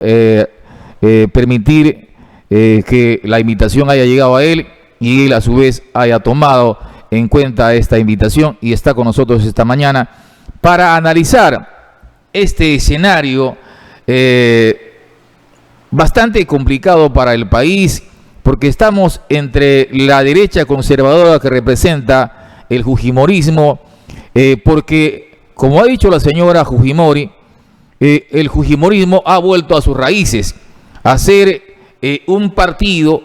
permitir que la invitación haya llegado a él y él a su vez haya tomado en cuenta esta invitación y está con nosotros esta mañana para analizar este escenario bastante complicado para el país, porque estamos entre la derecha conservadora que representa el fujimorismo, porque, como ha dicho la señora Fujimori, el fujimorismo ha vuelto a sus raíces, a ser un partido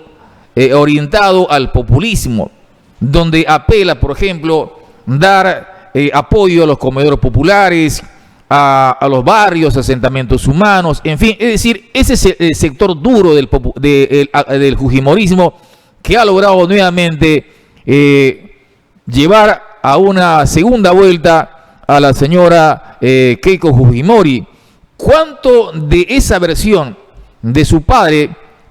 orientado al populismo, donde apela, por ejemplo, dar apoyo a los comedores populares, a los barrios, asentamientos humanos, en fin, es decir, ese es el sector duro del fujimorismo que ha logrado nuevamente llevar a una segunda vuelta a la señora Keiko Fujimori. ¿Cuánto de esa versión de su padre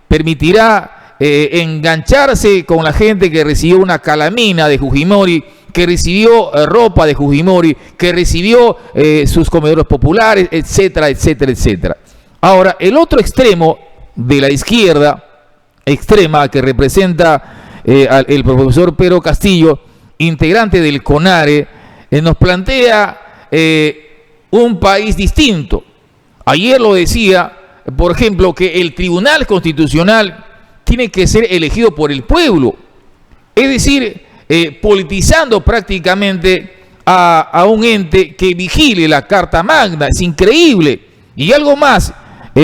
permitirá engancharse con la gente que recibió una calamina de Fujimori, que recibió ropa de Fujimori, que recibió sus comedores populares, etcétera, etcétera, etcétera? Ahora, el otro extremo de la izquierda extrema que representa el profesor Pedro Castillo, integrante del CONARE, nos plantea un país distinto. Ayer lo decía, por ejemplo, que el Tribunal Constitucional tiene que ser elegido por el pueblo, es decir, politizando prácticamente a un ente que vigile la Carta Magna. Es increíble. Y algo más,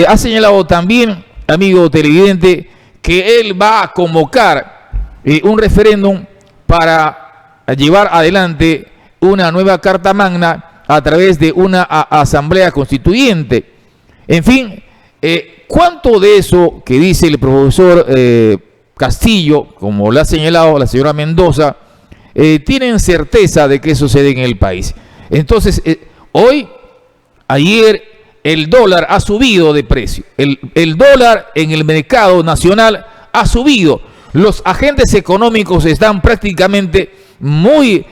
ha señalado también, amigo televidente, que él va a convocar un referéndum para llevar adelante una nueva Carta Magna a través de una asamblea constituyente. En fin, ¿cuánto de eso que dice el profesor Castillo, como lo ha señalado la señora Mendoza, tienen certeza de que eso sucede en el país? Entonces, ayer el dólar ha subido de precio. El dólar en el mercado nacional ha subido. Los agentes económicos están prácticamente muy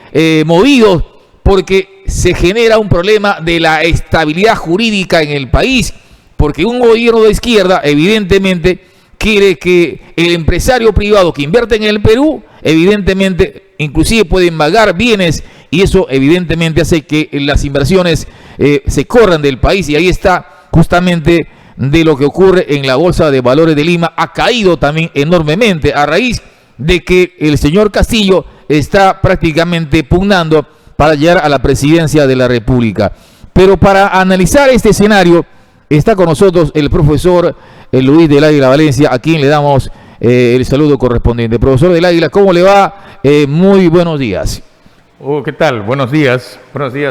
movidos porque se genera un problema de la estabilidad jurídica en el país, porque un gobierno de izquierda evidentemente quiere que el empresario privado que invierte en el Perú, evidentemente, inclusive puede embargar bienes, y eso evidentemente hace que las inversiones se corran del país, y ahí está justamente de lo que ocurre en la Bolsa de Valores de Lima. Ha caído también enormemente a raíz de que el señor Castillo está prácticamente pugnando para llegar a la presidencia de la República. Pero para analizar este escenario está con nosotros el profesor Luis del Águila Valencia, a quien le damos el saludo correspondiente. Profesor del Águila, ¿cómo le va? Muy buenos días. ¿Qué tal? Buenos días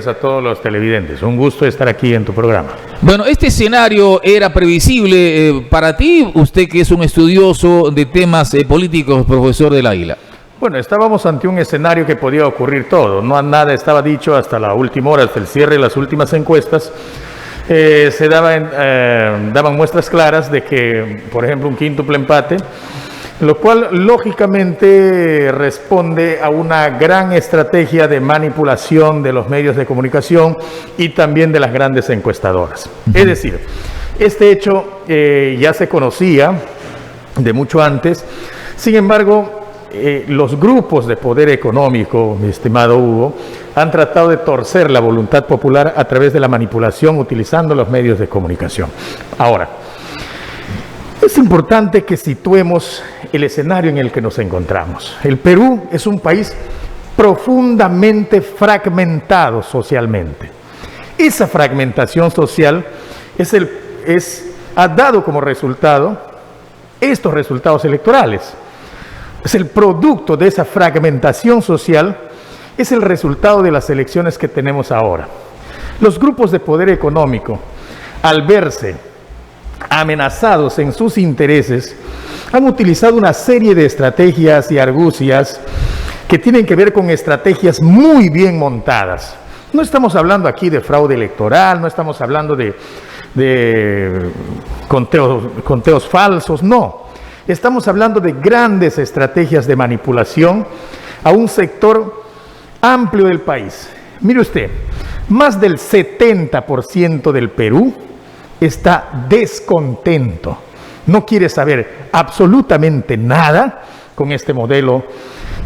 a todos los televidentes. Un gusto estar aquí en tu programa. Bueno, este escenario era previsible para ti, usted que es un estudioso de temas políticos, profesor del Águila. Bueno, estábamos ante un escenario que podía ocurrir todo. No nada estaba dicho hasta la última hora, hasta el cierre de las últimas encuestas. Se daban muestras claras de que, por ejemplo, un quíntuple empate, lo cual lógicamente responde a una gran estrategia de manipulación de los medios de comunicación y también de las grandes encuestadoras. Es decir, este hecho ya se conocía de mucho antes. Sin embargo, los grupos de poder económico, mi estimado Hugo, han tratado de torcer la voluntad popular a través de la manipulación utilizando los medios de comunicación. Ahora, es importante que situemos el escenario en el que nos encontramos. El Perú es un país profundamente fragmentado socialmente. Esa fragmentación social ha dado como resultado estos resultados electorales. Es el producto de esa fragmentación social, es el resultado de las elecciones que tenemos ahora. Los grupos de poder económico, al verse amenazados en sus intereses, han utilizado una serie de estrategias y argucias que tienen que ver con estrategias muy bien montadas. No estamos hablando aquí de fraude electoral, no estamos hablando de conteos falsos, no. Estamos hablando de grandes estrategias de manipulación a un sector amplio del país. Mire usted, más del 70% del Perú está descontento, no quiere saber absolutamente nada con este modelo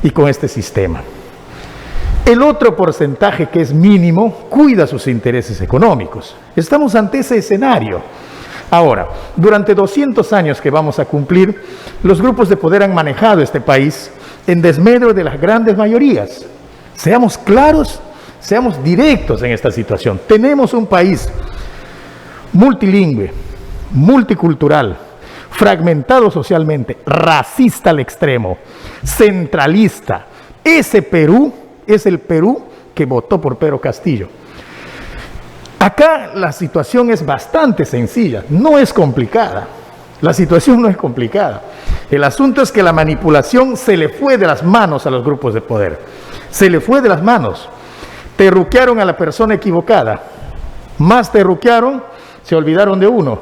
y con este sistema. El otro porcentaje, que es mínimo, cuida sus intereses económicos. Estamos ante ese escenario. Ahora, durante 200 años que vamos a cumplir, los grupos de poder han manejado este país en desmedro de las grandes mayorías. Seamos claros, seamos directos en esta situación. Tenemos un país multilingüe, multicultural, fragmentado socialmente, racista al extremo, centralista. Ese Perú es el Perú que votó por Pedro Castillo. Acá la situación es bastante sencilla, no es complicada. La situación no es complicada. El asunto es que la manipulación se le fue de las manos a los grupos de poder. Se le fue de las manos. Terruquearon a la persona equivocada. Más terruquearon, se olvidaron de uno.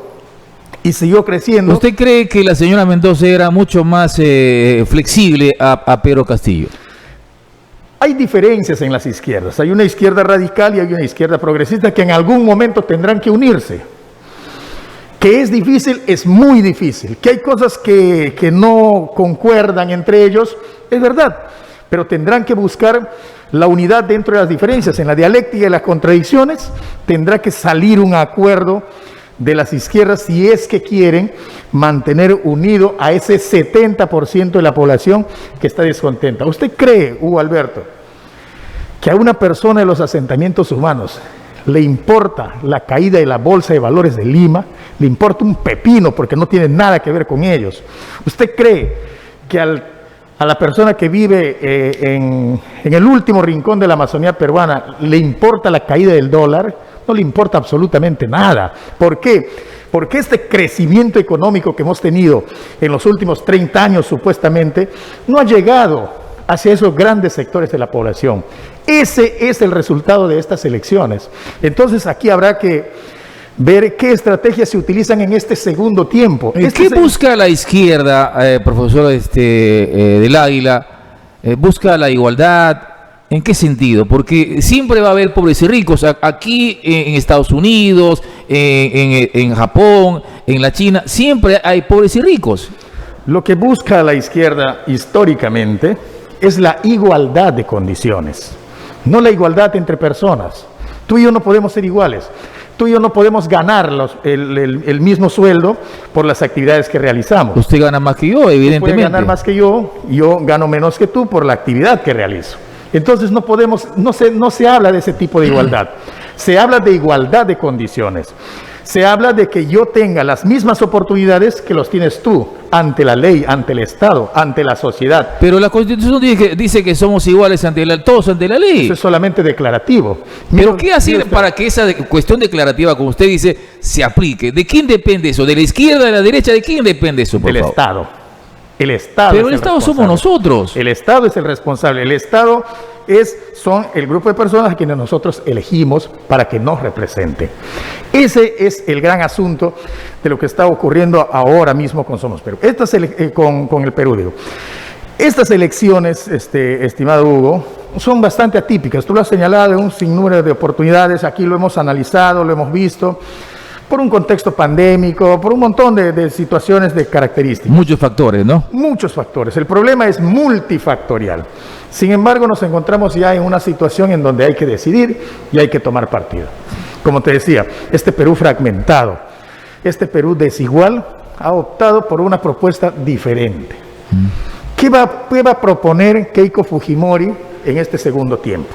Y siguió creciendo. ¿Usted cree que la señora Mendoza era mucho más flexible a Pedro Castillo? Hay diferencias en las izquierdas. Hay una izquierda radical y hay una izquierda progresista que en algún momento tendrán que unirse. Que es difícil, es muy difícil. Que hay cosas que no concuerdan entre ellos, es verdad. Pero tendrán que buscar la unidad dentro de las diferencias. En la dialéctica y las contradicciones tendrá que salir un acuerdo de las izquierdas si es que quieren mantener unido a ese 70% de la población que está descontenta. ¿Usted cree, Hugo Alberto, que a una persona de los asentamientos humanos le importa la caída de la bolsa de valores de Lima? Le importa un pepino porque no tiene nada que ver con ellos. ¿Usted cree que a la persona que vive en el último rincón de la Amazonía peruana le importa la caída del dólar? No le importa absolutamente nada. ¿Por qué? Porque este crecimiento económico que hemos tenido en los últimos 30 años supuestamente no ha llegado hacia esos grandes sectores de la población. Ese es el resultado de estas elecciones. Entonces aquí habrá que ver qué estrategias se utilizan en este segundo tiempo. ¿Qué busca la izquierda, profesor del Águila? ¿Busca la igualdad? ¿En qué sentido? Porque siempre va a haber pobres y ricos. Aquí en Estados Unidos, en Japón, en la China, siempre hay pobres y ricos. Lo que busca la izquierda históricamente es la igualdad de condiciones, no la igualdad entre personas. Tú y yo no podemos ser iguales. Tú y yo no podemos ganar el mismo sueldo por las actividades que realizamos. Usted gana más que yo, evidentemente. Tú puedes ganar más que yo gano menos que tú por la actividad que realizo. Entonces no se habla de ese tipo de igualdad, se habla de igualdad de condiciones, se habla de que yo tenga las mismas oportunidades que los tienes tú, ante la ley, ante el Estado, ante la sociedad. Pero la Constitución dice que somos iguales todos ante la ley. Eso es solamente declarativo. Pero ¿qué hacer para que esa cuestión declarativa, como usted dice, se aplique? ¿De quién depende eso? ¿De la izquierda, de la derecha? ¿De quién depende eso, por favor? Estado. El Estado. Pero el Estado somos nosotros. El Estado es el responsable. El Estado son el grupo de personas a quienes nosotros elegimos para que nos representen. Ese es el gran asunto de lo que está ocurriendo ahora mismo con Somos Perú. Con el Perú, digo. Estas elecciones, estimado Hugo, son bastante atípicas. Tú lo has señalado, un sinnúmero de oportunidades. Aquí lo hemos analizado, lo hemos visto. Por un contexto pandémico, por un montón de situaciones de características. Muchos factores, ¿no? Muchos factores. El problema es multifactorial. Sin embargo, nos encontramos ya en una situación en donde hay que decidir y hay que tomar partido. Como te decía, este Perú fragmentado, este Perú desigual, ha optado por una propuesta diferente. ¿Qué va a proponer Keiko Fujimori en este segundo tiempo?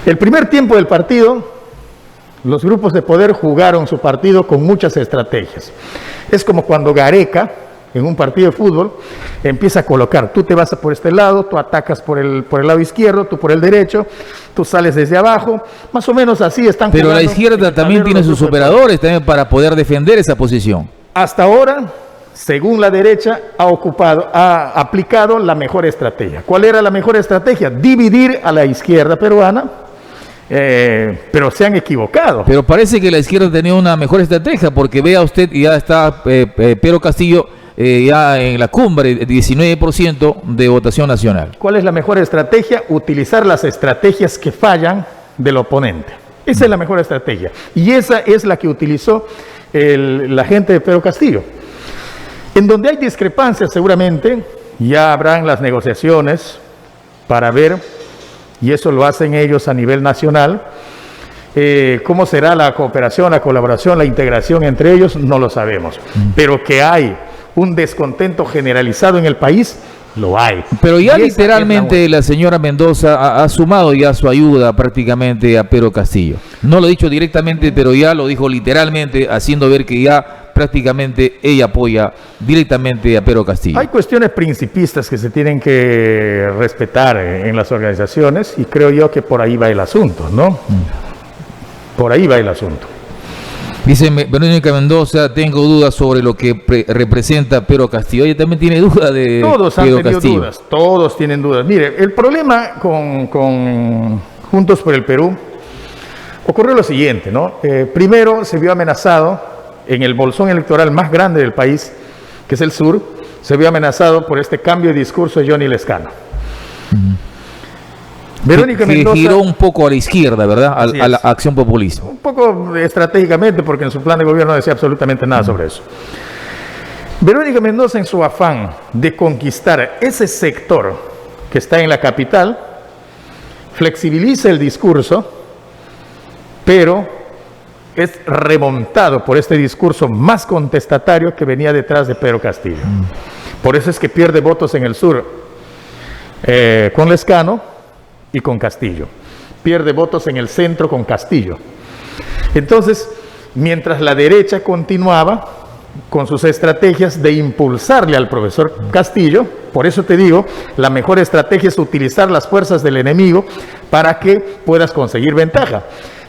El primer tiempo del partido, los grupos de poder jugaron su partido con muchas estrategias. Es como cuando Gareca, en un partido de fútbol, empieza a colocar, tú te vas por este lado, tú atacas por el lado izquierdo, tú por el derecho, tú sales desde abajo, más o menos así están jugando. Pero la izquierda también tiene sus operadores también para poder defender esa posición. Hasta ahora, según la derecha, ha aplicado la mejor estrategia. ¿Cuál era la mejor estrategia? Dividir a la izquierda peruana. Pero se han equivocado. Pero parece que la izquierda tenía una mejor estrategia, porque vea usted, ya está Pedro Castillo ya en la cumbre, 19% de votación nacional. ¿Cuál es la mejor estrategia? Utilizar las estrategias que fallan del oponente. Esa es la mejor estrategia. Y esa es la que utilizó la gente de Pedro Castillo. En donde hay discrepancias seguramente, ya habrán las negociaciones para ver, y eso lo hacen ellos a nivel nacional, cómo será la cooperación, la colaboración, la integración entre ellos, no lo sabemos. Pero que hay un descontento generalizado en el país, lo hay. Pero ya y literalmente la señora Mendoza ha sumado ya su ayuda prácticamente a Pedro Castillo. No lo ha dicho directamente, pero ya lo dijo literalmente, haciendo ver que ya prácticamente ella apoya directamente a Pedro Castillo. Hay cuestiones principistas que se tienen que respetar en las organizaciones y creo yo que por ahí va el asunto, ¿no? Por ahí va el asunto. Dice Verónica Mendoza, tengo dudas sobre lo que representa Pedro Castillo. Ella también tiene dudas de todos han Pedro tenido Castillo. Dudas, todos tienen dudas. Mire, el problema con Juntos por el Perú ocurrió lo siguiente, ¿no? Primero se vio amenazado en el bolsón electoral más grande del país, que es el sur, se vio amenazado por este cambio de discurso de Johnny Lescano. Verónica Mendoza giró un poco a la izquierda, ¿verdad? A la acción populista. Un poco estratégicamente, porque en su plan de gobierno no decía absolutamente nada sobre eso. Verónica Mendoza, en su afán de conquistar ese sector que está en la capital, flexibiliza el discurso, pero es remontado por este discurso más contestatario que venía detrás de Pedro Castillo. Por eso es que pierde votos en el sur con Lescano y con Castillo. Pierde votos en el centro con Castillo. Entonces, mientras la derecha continuaba con sus estrategias de impulsarle al profesor Castillo, por eso te digo, la mejor estrategia es utilizar las fuerzas del enemigo para que puedas conseguir ventaja.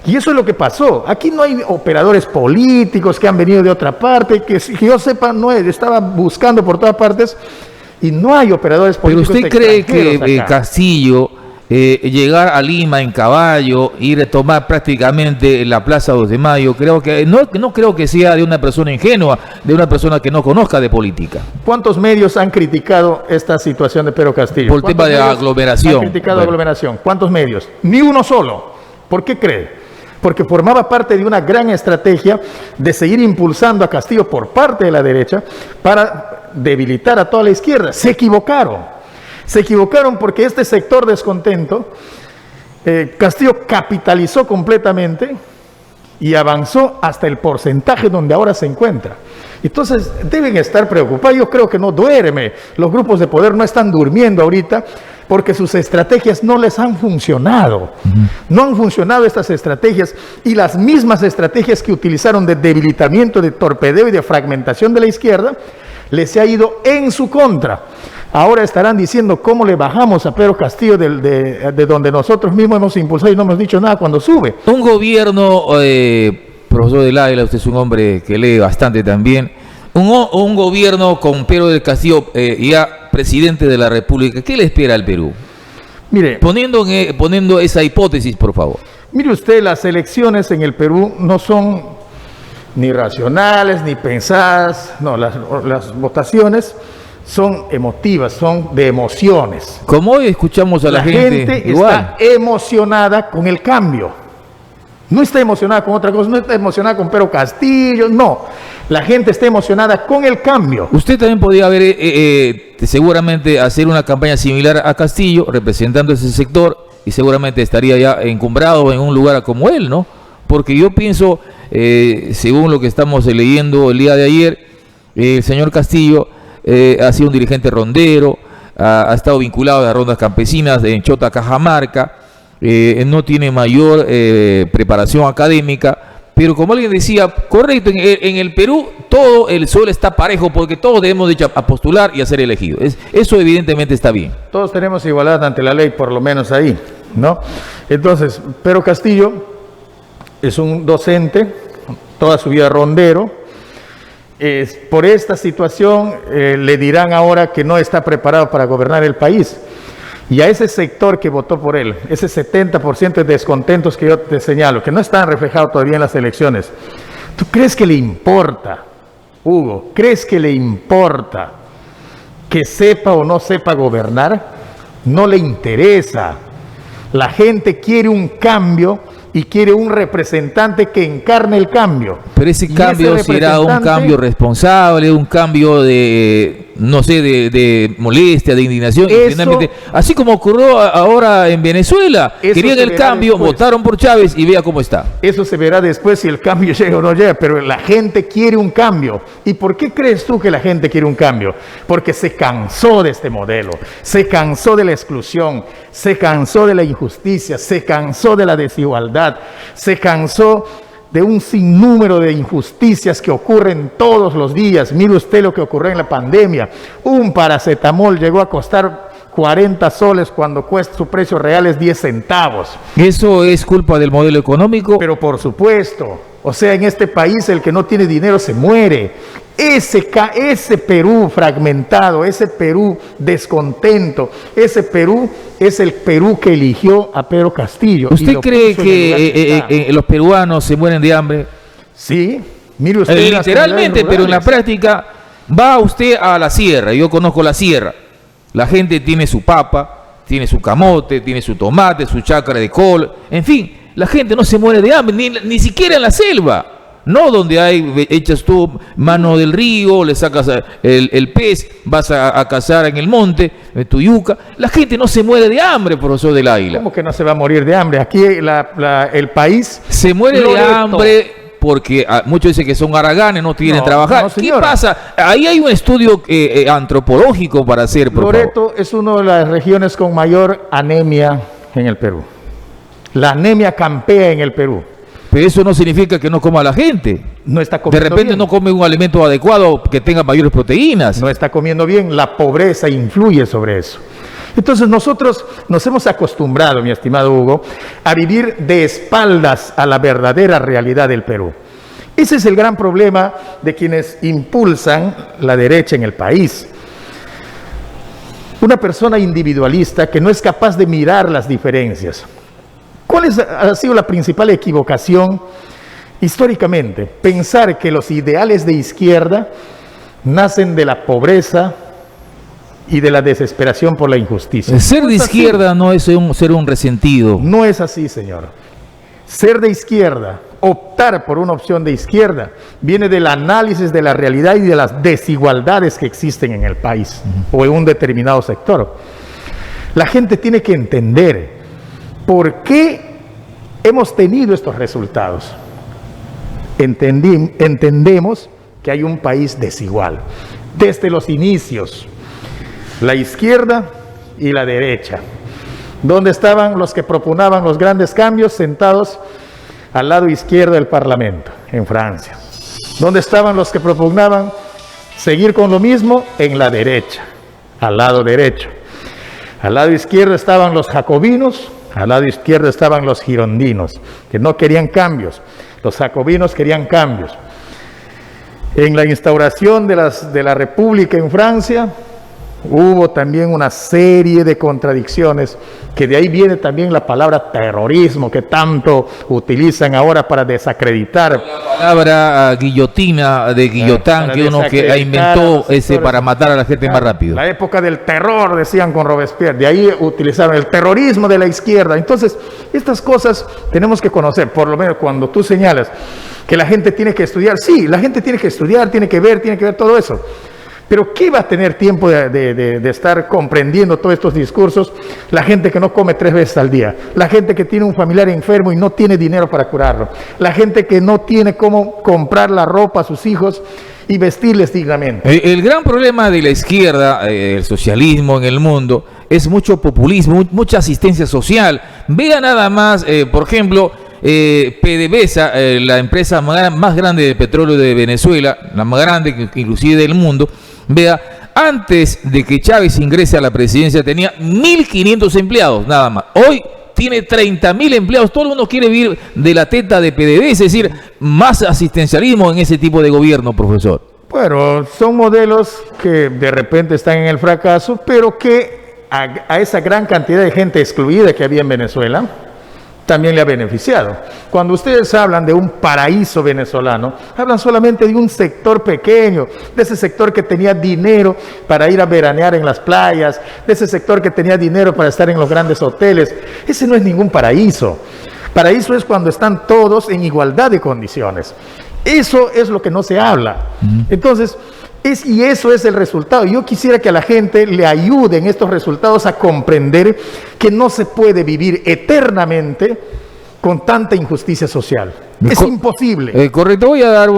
Y eso es lo que pasó. Aquí no hay operadores políticos que han venido de otra parte, que yo sepa, no estaba buscando por todas partes, y no hay operadores políticos. ¿Pero usted cree que Castillo llegar a Lima en caballo, ir a tomar prácticamente la Plaza 2 de Mayo, creo que no creo que sea de una persona ingenua, de una persona que no conozca de política? ¿Cuántos medios han criticado esta situación de Pedro Castillo? Por el tema de aglomeración. Han criticado aglomeración. ¿Cuántos medios? Ni uno solo. ¿Por qué cree? Porque formaba parte de una gran estrategia de seguir impulsando a Castillo por parte de la derecha para debilitar a toda la izquierda. Se equivocaron. Se equivocaron porque este sector descontento, Castillo capitalizó completamente y avanzó hasta el porcentaje donde ahora se encuentra. Entonces deben estar preocupados. Yo creo que no duerme. Los grupos de poder no están durmiendo ahorita porque sus estrategias no les han funcionado. No han funcionado estas estrategias, y las mismas estrategias que utilizaron de debilitamiento, de torpedeo y de fragmentación de la izquierda, les ha ido en su contra. Ahora estarán diciendo cómo le bajamos a Pedro Castillo de donde nosotros mismos hemos impulsado y no hemos dicho nada cuando sube. Un gobierno, profesor del Águila, usted es un hombre que lee bastante también, un gobierno con Pedro del Castillo ya presidente de la República, ¿qué le espera al Perú? Mire, poniendo esa hipótesis, por favor. Mire usted, las elecciones en el Perú no son ni racionales, ni pensadas, no, las votaciones son emotivas, son de emociones. Como hoy escuchamos a la gente está emocionada con el cambio. No está emocionada con otra cosa, no está emocionada con Pedro Castillo, no. La gente está emocionada con el cambio. Usted también podría haber, seguramente, hacer una campaña similar a Castillo, representando ese sector, y seguramente estaría ya encumbrado en un lugar como él, ¿no? Porque yo pienso, según lo que estamos leyendo el día de ayer, el señor Castillo ha sido un dirigente rondero, ha estado vinculado a las rondas campesinas en Chota, Cajamarca, no tiene mayor preparación académica, pero como alguien decía, correcto, en el Perú todo el suelo está parejo porque todos debemos de a postular y a ser elegidos. Eso evidentemente está bien. Todos tenemos igualdad ante la ley, por lo menos ahí, ¿no? Entonces, Pedro Castillo es un docente, toda su vida rondero. Por esta situación le dirán ahora que no está preparado para gobernar el país. Y a ese sector que votó por él, ese 70% de descontentos que yo te señalo, que no están reflejados todavía en las elecciones, ¿tú crees que le importa, Hugo? ¿Crees que le importa que sepa o no sepa gobernar? No le interesa. La gente quiere un cambio y quiere un representante que encarne el cambio. Pero ese cambio será un cambio responsable, un cambio de, no sé, de molestia, de indignación. Finalmente, así como ocurrió ahora en Venezuela, querían el cambio, después votaron por Chávez y vea cómo está. Eso se verá después si el cambio llega o no llega, pero la gente quiere un cambio. ¿Y por qué crees tú que la gente quiere un cambio? Porque se cansó de este modelo, se cansó de la exclusión, se cansó de la injusticia, se cansó de la desigualdad, se cansó de un sinnúmero de injusticias que ocurren todos los días. Mire usted lo que ocurrió en la pandemia. Un paracetamol llegó a costar 40 soles cuando cuesta, su precio real es 10 centavos. ¿Eso es culpa del modelo económico? Pero por supuesto, o sea, en este país el que no tiene dinero se muere. Ese Perú fragmentado, ese Perú descontento, ese Perú es el Perú que eligió a Pedro Castillo. ¿Usted cree que los peruanos se mueren de hambre? Sí, mire usted. Literalmente, pero en la práctica, va usted a la sierra, yo conozco la sierra, la gente tiene su papa, tiene su camote, tiene su tomate, su chácara de col, en fin, la gente no se muere de hambre, ni siquiera en la selva. No donde echas tú mano del río, le sacas el pez, vas a cazar en el monte, tu yuca. La gente no se muere de hambre, profesor del Águila. ¿Cómo que no se va a morir de hambre? Aquí el país... Se muere de hambre porque muchos dicen que son haraganes, no quieren trabajar. No, ¿qué pasa? Ahí hay un estudio antropológico para hacer, por Loreto favor. Es una de las regiones con mayor anemia en el Perú. La anemia campea en el Perú. Pero eso no significa que no coma la gente. No está comiendo de repente bien. No come un alimento adecuado que tenga mayores proteínas. No está comiendo bien, la pobreza influye sobre eso. Entonces nosotros nos hemos acostumbrado, mi estimado Hugo, a vivir de espaldas a la verdadera realidad del Perú. Ese es el gran problema de quienes impulsan la derecha en el país. Una persona individualista que no es capaz de mirar las diferencias. ¿Cuál ha sido la principal equivocación históricamente? Pensar que los ideales de izquierda nacen de la pobreza y de la desesperación por la injusticia. El ser de izquierda no es ser un resentido. No es así, señor. Ser de izquierda, optar por una opción de izquierda, viene del análisis de la realidad y de las desigualdades que existen en el país o en un determinado sector. La gente tiene que entender ¿por qué hemos tenido estos resultados? Entendemos que hay un país desigual. Desde los inicios, la izquierda y la derecha. ¿Dónde estaban los que propugnaban los grandes cambios? Sentados al lado izquierdo del Parlamento, en Francia. ¿Dónde estaban los que propugnaban seguir con lo mismo? En la derecha, al lado derecho. Al lado izquierdo estaban los jacobinos. Al lado izquierdo estaban los girondinos, que no querían cambios. Los jacobinos querían cambios. En la instauración de la República en Francia, hubo también una serie de contradicciones, que de ahí viene también la palabra terrorismo, que tanto utilizan ahora para desacreditar. La palabra guillotina, de guillotán, que uno que inventó para matar a la gente más rápido. La época del terror, decían con Robespierre, de ahí utilizaron el terrorismo de la izquierda. Entonces, estas cosas tenemos que conocer, por lo menos cuando tú señalas que la gente tiene que estudiar. Sí, la gente tiene que estudiar, tiene que ver todo eso. Pero ¿qué va a tener tiempo de estar comprendiendo todos estos discursos? La gente que no come 3 veces al día, la gente que tiene un familiar enfermo y no tiene dinero para curarlo, la gente que no tiene cómo comprar la ropa a sus hijos y vestirles dignamente. El gran problema de la izquierda, el socialismo en el mundo, es mucho populismo, mucha asistencia social. Vea nada más, por ejemplo, PDVSA, la empresa más grande de petróleo de Venezuela, la más grande inclusive del mundo. Vea, antes de que Chávez ingrese a la presidencia tenía 1.500 empleados, nada más. Hoy tiene 30.000 empleados. Todo el mundo quiere vivir de la teta de PDVSA, es decir, más asistencialismo en ese tipo de gobierno, profesor. Bueno, son modelos que de repente están en el fracaso, pero que a esa gran cantidad de gente excluida que había en Venezuela, también le ha beneficiado. Cuando ustedes hablan de un paraíso venezolano, hablan solamente de un sector pequeño, de ese sector que tenía dinero para ir a veranear en las playas, de ese sector que tenía dinero para estar en los grandes hoteles. Ese no es ningún paraíso. Paraíso es cuando están todos en igualdad de condiciones. Eso es lo que no se habla. Entonces, y eso es el resultado. Yo quisiera que a la gente le ayuden estos resultados a comprender que no se puede vivir eternamente con tanta injusticia social. Es imposible. Correcto, voy a dar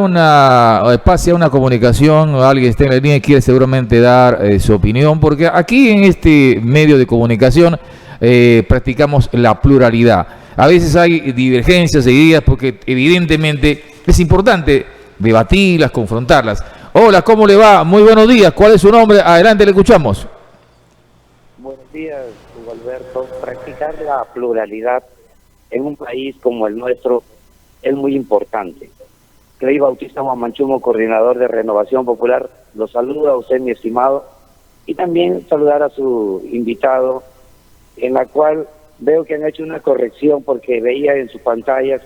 espacio a una comunicación. Alguien está en la línea y quiere seguramente dar su opinión, porque aquí en este medio de comunicación practicamos la pluralidad. A veces hay divergencias de ideas porque evidentemente es importante debatirlas, confrontarlas. Hola, ¿cómo le va? Muy buenos días. ¿Cuál es su nombre? Adelante, le escuchamos. Buenos días, Hugo Alberto. Practicar la pluralidad en un país como el nuestro es muy importante. Clay Bautista Guamanchumo, coordinador de Renovación Popular, lo saluda a usted, mi estimado, y también saludar a su invitado, en la cual veo que han hecho una corrección porque veía en sus pantallas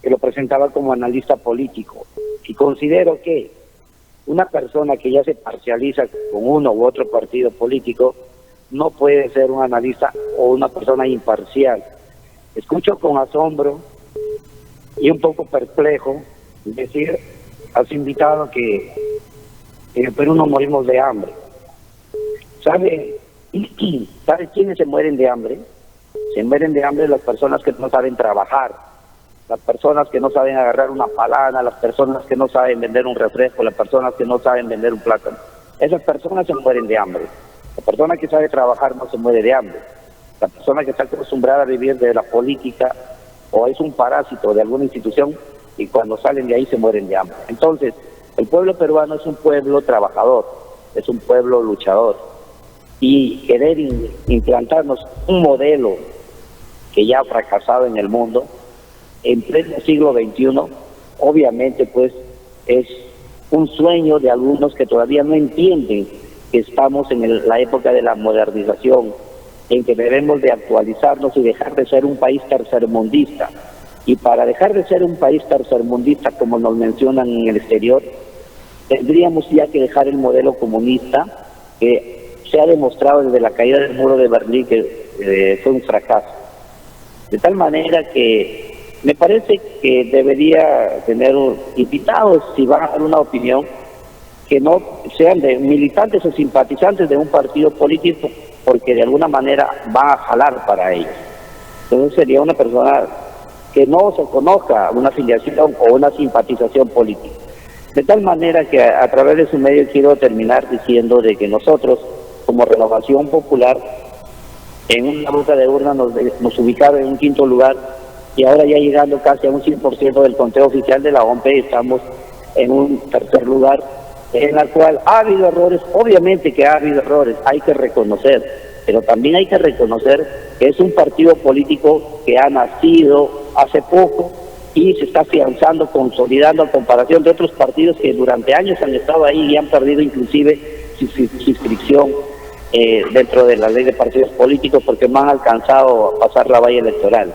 que lo presentaba como analista político, y considero que una persona que ya se parcializa con uno u otro partido político no puede ser un analista o una persona imparcial. Escucho con asombro y un poco perplejo decir a su invitado que en el Perú no morimos de hambre. ¿Sabe quiénes se mueren de hambre? Se mueren de hambre las personas que no saben trabajar, las personas que no saben agarrar una palana, las personas que no saben vender un refresco, las personas que no saben vender un plátano. Esas personas se mueren de hambre. La persona que sabe trabajar no se muere de hambre. La persona que está acostumbrada a vivir de la política o es un parásito de alguna institución y cuando salen de ahí se mueren de hambre. Entonces, el pueblo peruano es un pueblo trabajador, es un pueblo luchador. Y querer implantarnos un modelo que ya ha fracasado en el mundo, en pleno siglo XXI, obviamente pues es un sueño de algunos que todavía no entienden que estamos en la época de la modernización, en que debemos de actualizarnos y dejar de ser un país tercermundista. Y para dejar de ser un país tercermundista, como nos mencionan en el exterior, tendríamos ya que dejar el modelo comunista, que se ha demostrado desde la caída del muro de Berlín que fue un fracaso. De tal manera que me parece que debería tener invitados, si van a dar una opinión, que no sean de militantes o simpatizantes de un partido político, porque de alguna manera va a jalar para ellos. Entonces sería una persona que no se conozca una afiliación o una simpatización política. De tal manera que a través de su medio quiero terminar diciendo de que nosotros, como Renovación Popular, en una ruta de urna nos ubicaba en un quinto lugar, y ahora ya llegando casi a un 100% del conteo oficial de la OMP, estamos en un tercer lugar, en la cual ha habido errores. Obviamente que ha habido errores, hay que reconocer, pero también hay que reconocer que es un partido político que ha nacido hace poco y se está afianzando, consolidando a comparación de otros partidos que durante años han estado ahí y han perdido inclusive su inscripción dentro de la ley de partidos políticos porque no han alcanzado a pasar la valla electoral.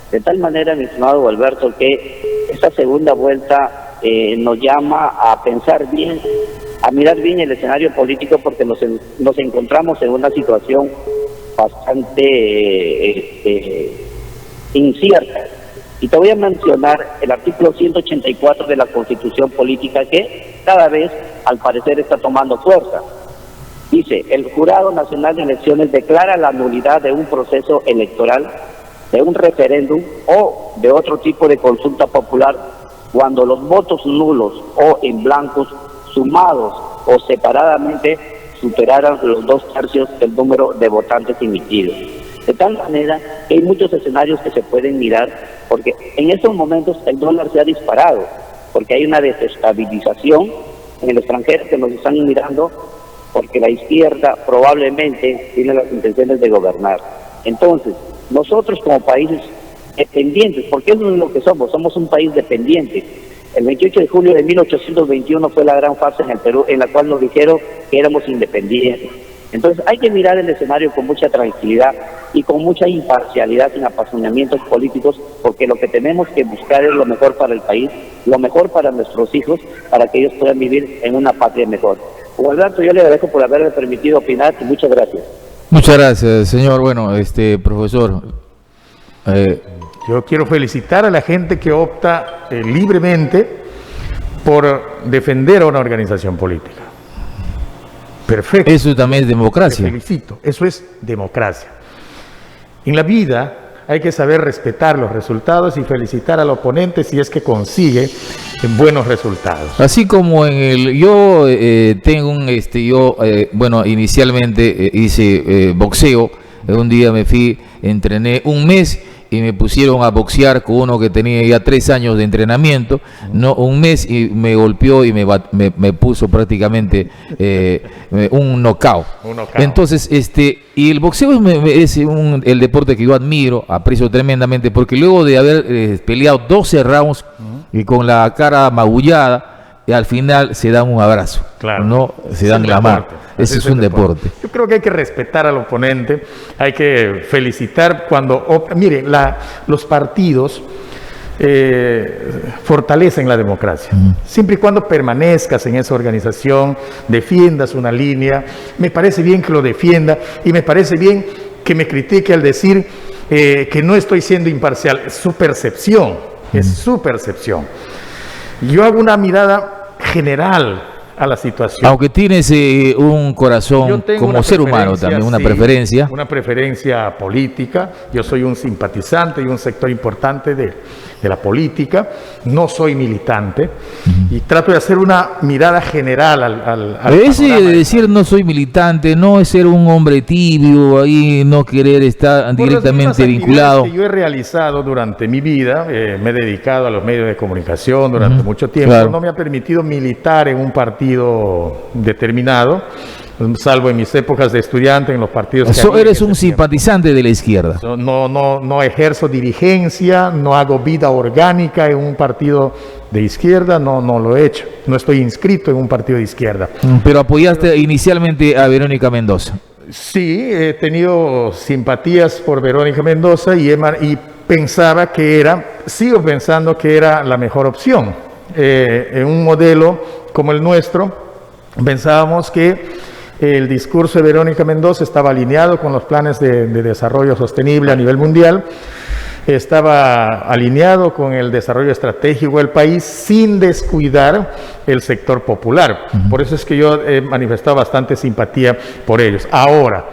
De tal manera, mi estimado Alberto, que esta segunda vuelta nos llama a pensar bien, a mirar bien el escenario político, porque nos encontramos en una situación bastante incierta. Y te voy a mencionar el artículo 184 de la Constitución Política, que cada vez, al parecer, está tomando fuerza. Dice: el Jurado Nacional de Elecciones declara la nulidad de un proceso electoral, de un referéndum o de otro tipo de consulta popular cuando los votos nulos o en blancos sumados o separadamente superaran los 2/3 del número de votantes emitidos. De tal manera que hay muchos escenarios que se pueden mirar, porque en estos momentos el dólar se ha disparado, porque hay una desestabilización en el extranjero que nos están mirando, porque la izquierda probablemente tiene las intenciones de gobernar. Entonces, nosotros como países dependientes, porque eso es lo que somos un país dependiente. El 28 de julio de 1821 fue la gran farsa en el Perú, en la cual nos dijeron que éramos independientes. Entonces hay que mirar el escenario con mucha tranquilidad y con mucha imparcialidad, sin apasionamientos políticos, porque lo que tenemos que buscar es lo mejor para el país, lo mejor para nuestros hijos, para que ellos puedan vivir en una patria mejor. Hugo Alberto, yo le agradezco por haberme permitido opinar y muchas gracias. Muchas gracias, señor. Bueno, profesor, Yo quiero felicitar a la gente que opta libremente por defender a una organización política. Perfecto. Eso también es democracia. Te felicito. Eso es democracia. En la vida hay que saber respetar los resultados y felicitar al oponente si es que consigue buenos resultados. Así como yo tengo bueno, inicialmente hice boxeo. Un día me fui, entrené un mes y me pusieron a boxear con uno que tenía ya 3 años de entrenamiento, no un mes, y me golpeó y me puso prácticamente un knockout. Entonces, y el boxeo es el deporte que yo admiro, aprecio tremendamente, porque luego de haber peleado 12 rounds y con la cara magullada, y al final se dan un abrazo, claro, no se dan la mano. Ese es un deporte. Yo creo que hay que respetar al oponente, hay que felicitar cuando... Mire, los partidos fortalecen la democracia. Siempre y cuando permanezcas en esa organización, defiendas una línea, me parece bien que lo defienda y me parece bien que me critique al decir que no estoy siendo imparcial. Es su percepción, es su percepción. Yo hago una mirada general a la situación. Aunque tienes un corazón como ser humano también, una preferencia. Una preferencia política. Yo soy un simpatizante y un sector importante de la política. No soy militante y trato de hacer una mirada general al ese de decir no soy militante no es ser un hombre tibio, ahí no querer estar directamente vinculado. Que yo he realizado durante mi vida, me he dedicado a los medios de comunicación durante mucho tiempo. Claro. No me ha permitido militar en un partido determinado, salvo en mis épocas de estudiante en los partidos. Eres un simpatizante de la izquierda. No ejerzo dirigencia, no hago vida orgánica en un partido de izquierda, no lo he hecho. No estoy inscrito en un partido de izquierda. Pero apoyaste inicialmente a Verónica Mendoza. Sí, he tenido simpatías por Verónica Mendoza y sigo pensando que era la mejor opción. En un modelo como el nuestro, pensábamos que el discurso de Verónica Mendoza estaba alineado con los planes de desarrollo sostenible a nivel mundial, estaba alineado con el desarrollo estratégico del país sin descuidar el sector popular. Por eso es que yo he manifestado bastante simpatía por ellos. Ahora,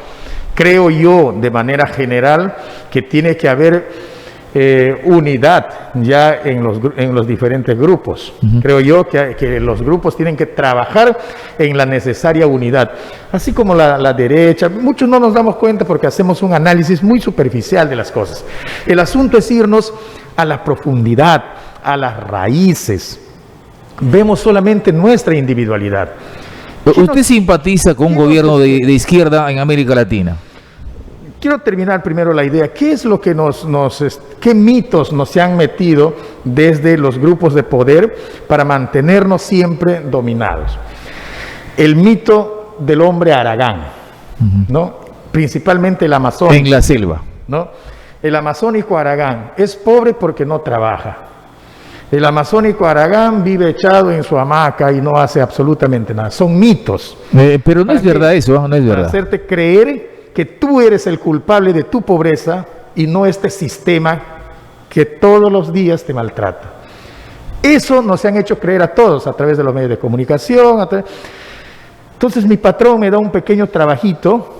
creo yo de manera general que tiene que haber unidad ya en los diferentes grupos. Creo yo que los grupos tienen que trabajar en la necesaria unidad, así como la derecha. Muchos no nos damos cuenta porque hacemos un análisis muy superficial de las cosas. El asunto es irnos a la profundidad, a las raíces. Vemos solamente nuestra individualidad. ¿Usted simpatiza con un gobierno de izquierda en América Latina? Quiero terminar primero la idea. ¿Qué es lo que qué mitos nos se han metido desde los grupos de poder para mantenernos siempre dominados? El mito del hombre Aragán, ¿no? Principalmente el amazónico. En la selva, ¿no? El amazónico Aragán es pobre porque no trabaja. El amazónico Aragán vive echado en su hamaca y no hace absolutamente nada. Son mitos. Pero no es verdad eso, no es verdad. Para hacerte creer que tú eres el culpable de tu pobreza y no este sistema que todos los días te maltrata. Eso nos han hecho creer a todos a través de los medios de comunicación. Entonces mi patrón me da un pequeño trabajito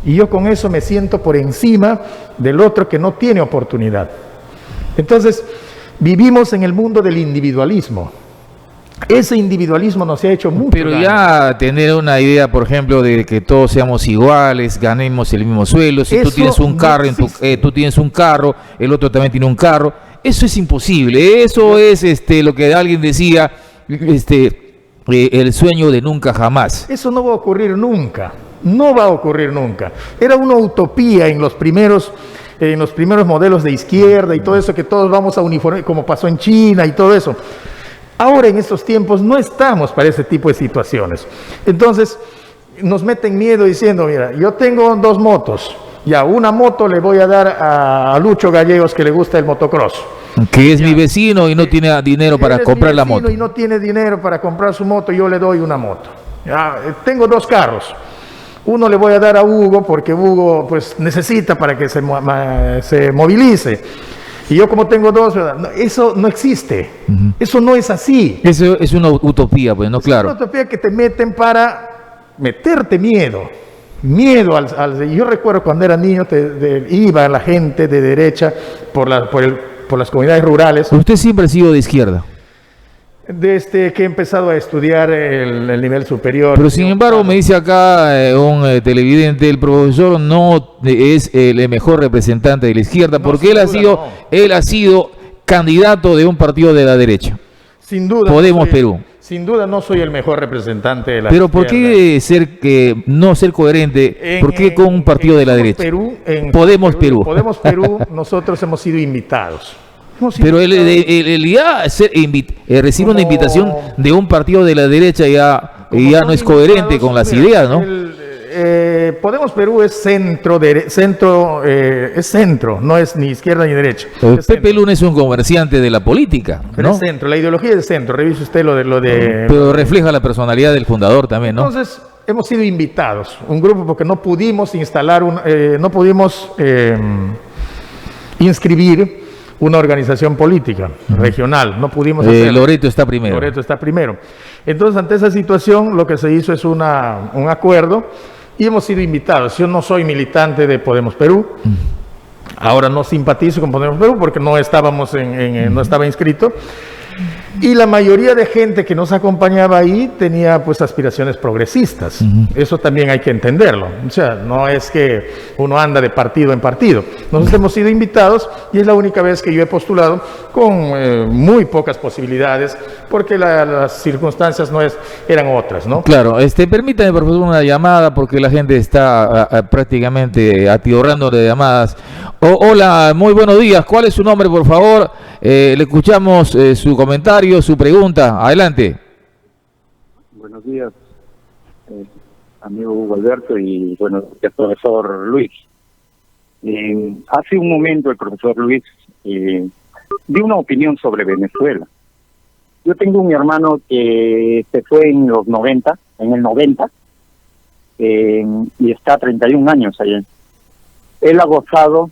y yo con eso me siento por encima del otro que no tiene oportunidad. Entonces vivimos en el mundo del individualismo. Ese individualismo nos ha hecho mucho Pero daño. Ya tener una idea, por ejemplo, de que todos seamos iguales, ganemos el mismo sueldo. Si tú tienes un carro, tú tienes un carro, el otro también tiene un carro. Eso es imposible. Eso es lo que alguien decía, el sueño de nunca jamás. Eso no va a ocurrir nunca. No va a ocurrir nunca. Era una utopía en los primeros modelos de izquierda y todo eso, que todos vamos a uniformar, como pasó en China y todo eso. Ahora en estos tiempos no estamos para ese tipo de situaciones. Entonces nos meten miedo diciendo, mira, yo tengo 2 motos, ya una moto le voy a dar a Lucho Gallegos que le gusta el motocross. Que es mi vecino y no tiene dinero para comprar la moto. Y no tiene dinero para comprar su moto, yo le doy una moto. Ya, tengo 2 carros. uno le voy a dar a Hugo porque Hugo pues necesita para que se movilice. Y yo como tengo dos, no, eso no existe. Eso no es así. Eso es una utopía, pues, ¿no? Claro. Es una utopía que te meten para meterte miedo. Miedo yo recuerdo cuando era niño, iba la gente de derecha por las comunidades rurales. Usted siempre ha sido de izquierda. Desde que he empezado a estudiar el nivel superior. Pero sin embargo, me dice acá un televidente, el profesor no es el mejor representante de la izquierda, porque él ha sido candidato de un partido de la derecha. Sin duda. Podemos Perú. Sin duda no soy el mejor representante de la Pero izquierda. ¿por qué no ser coherente? ¿Por qué con un partido de la derecha? Podemos Perú. Podemos Perú, nosotros hemos sido invitados. Pero el ya recibir una invitación de un partido de la derecha ya no es coherente con las ideas, ¿no? Podemos Perú es centro, no es ni izquierda ni derecha. Pepe Luna es un comerciante de la política, pero ¿no? es centro, la ideología es centro, revise usted lo de... Pero refleja la personalidad del fundador también, ¿no? Entonces, hemos sido invitados, un grupo, porque no pudimos inscribir una organización política regional, no pudimos hacerlo. Loreto está primero. Entonces, ante esa situación, lo que se hizo es un acuerdo y hemos sido invitados. Yo no soy militante de Podemos Perú, ahora no simpatizo con Podemos Perú porque no estábamos no estaba inscrito. Y la mayoría de gente que nos acompañaba ahí tenía pues aspiraciones progresistas. Eso también hay que entenderlo. O sea, no es que uno anda de partido en partido. Nosotros hemos sido invitados y es la única vez que yo he postulado con muy pocas posibilidades porque las circunstancias eran otras, ¿no? Claro, permítame por favor una llamada porque la gente está prácticamente atiborrando de llamadas. Hola, muy buenos días. ¿Cuál es su nombre, por favor? Le escuchamos su comentario, su pregunta. Adelante. Buenos días, amigo Hugo Alberto y bueno, el profesor Luis. Hace un momento el profesor Luis dio una opinión sobre Venezuela. Yo tengo un hermano que se fue en el 90, y está 31 años allá. Él ha gozado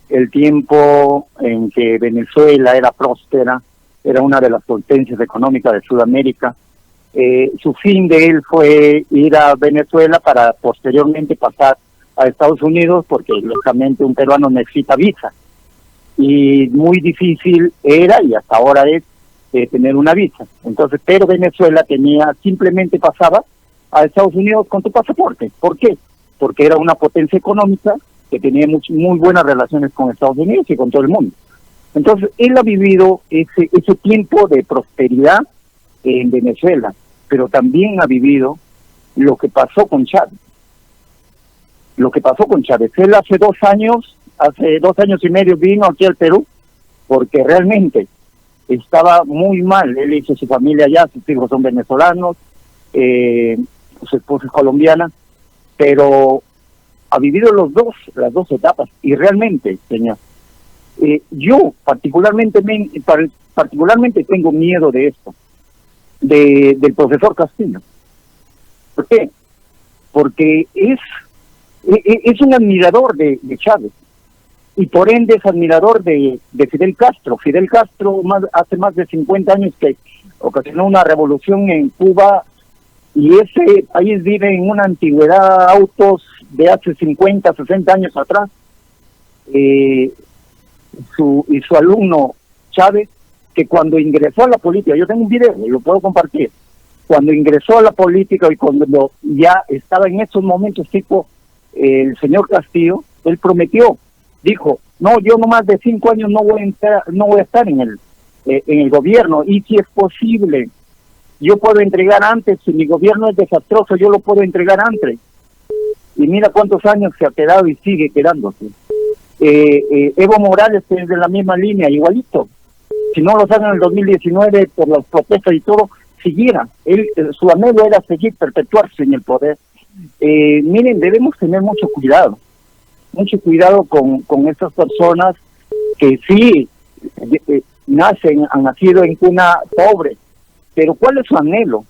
el tiempo en que Venezuela era próspera, era una de las potencias económicas de Sudamérica. Su fin de él fue ir a Venezuela para posteriormente pasar a Estados Unidos, porque lógicamente un peruano necesita visa. Y muy difícil era, y hasta ahora es, tener una visa. Entonces, pero Venezuela simplemente pasaba a Estados Unidos con tu pasaporte. ¿Por qué? Porque era una potencia económica que tenía muy buenas relaciones con Estados Unidos y con todo el mundo. Entonces, él ha vivido ese tiempo de prosperidad en Venezuela, pero también ha vivido lo que pasó con Chávez. Él hace 2 años y medio vino aquí al Perú, porque realmente estaba muy mal. Él hizo su familia allá, sus hijos son venezolanos, su esposa es colombiana, pero ha vivido las dos etapas. Y realmente, señor, yo particularmente tengo miedo de esto, del profesor Castillo. ¿Por qué? Porque es un admirador de Chávez y por ende es admirador de Fidel Castro. Fidel Castro hace más de 50 años que ocasionó una revolución en Cuba y ese país vive en una antigüedad, autos de hace 50, 60 años atrás. Y su alumno Chávez, que cuando ingresó a la política, yo tengo un video y lo puedo compartir, cuando ingresó a la política y cuando ya estaba en esos momentos tipo el señor Castillo, él prometió, dijo, no, yo no más de 5 años no voy a estar en el gobierno, y si es posible, yo puedo entregar antes, si mi gobierno es desastroso, yo lo puedo entregar antes. Y mira cuántos años se ha quedado y sigue quedándose. Evo Morales es de la misma línea, igualito. Si no lo sacan en el 2019 por las protestas y todo, siguiera. Su anhelo era seguir, perpetuarse en el poder. Miren, debemos tener mucho cuidado con estas personas que sí han nacido en cuna pobre, pero ¿cuál es su anhelo?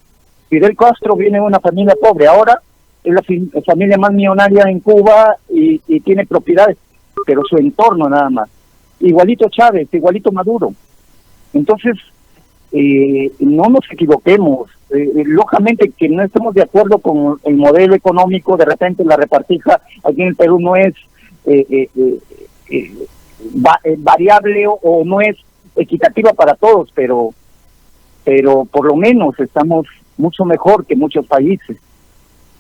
Fidel Castro viene de una familia pobre, ahora es la familia más millonaria en Cuba y tiene propiedades, pero su entorno nada más. Igualito Chávez, igualito Maduro. Entonces, no nos equivoquemos. Lógicamente que no estamos de acuerdo con el modelo económico, de repente la repartija aquí en el Perú no es variable o no es equitativa para todos, pero por lo menos estamos mucho mejor que muchos países.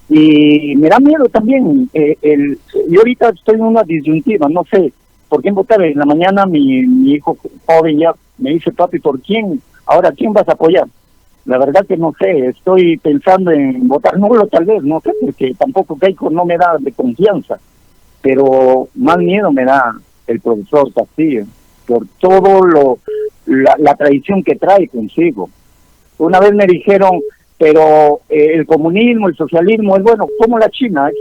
Y me da miedo también, yo ahorita estoy en una disyuntiva, no sé por quién votar. En la mañana mi hijo joven ya me dice, papi, ¿por quién? Ahora, ¿quién vas a apoyar? La verdad que no sé, estoy pensando en votar nulo tal vez, no sé, porque tampoco Keiko no me da de confianza, pero más miedo me da el profesor Castillo, por todo la tradición que trae consigo. Una vez me dijeron, pero el comunismo, el socialismo es bueno, como la China, es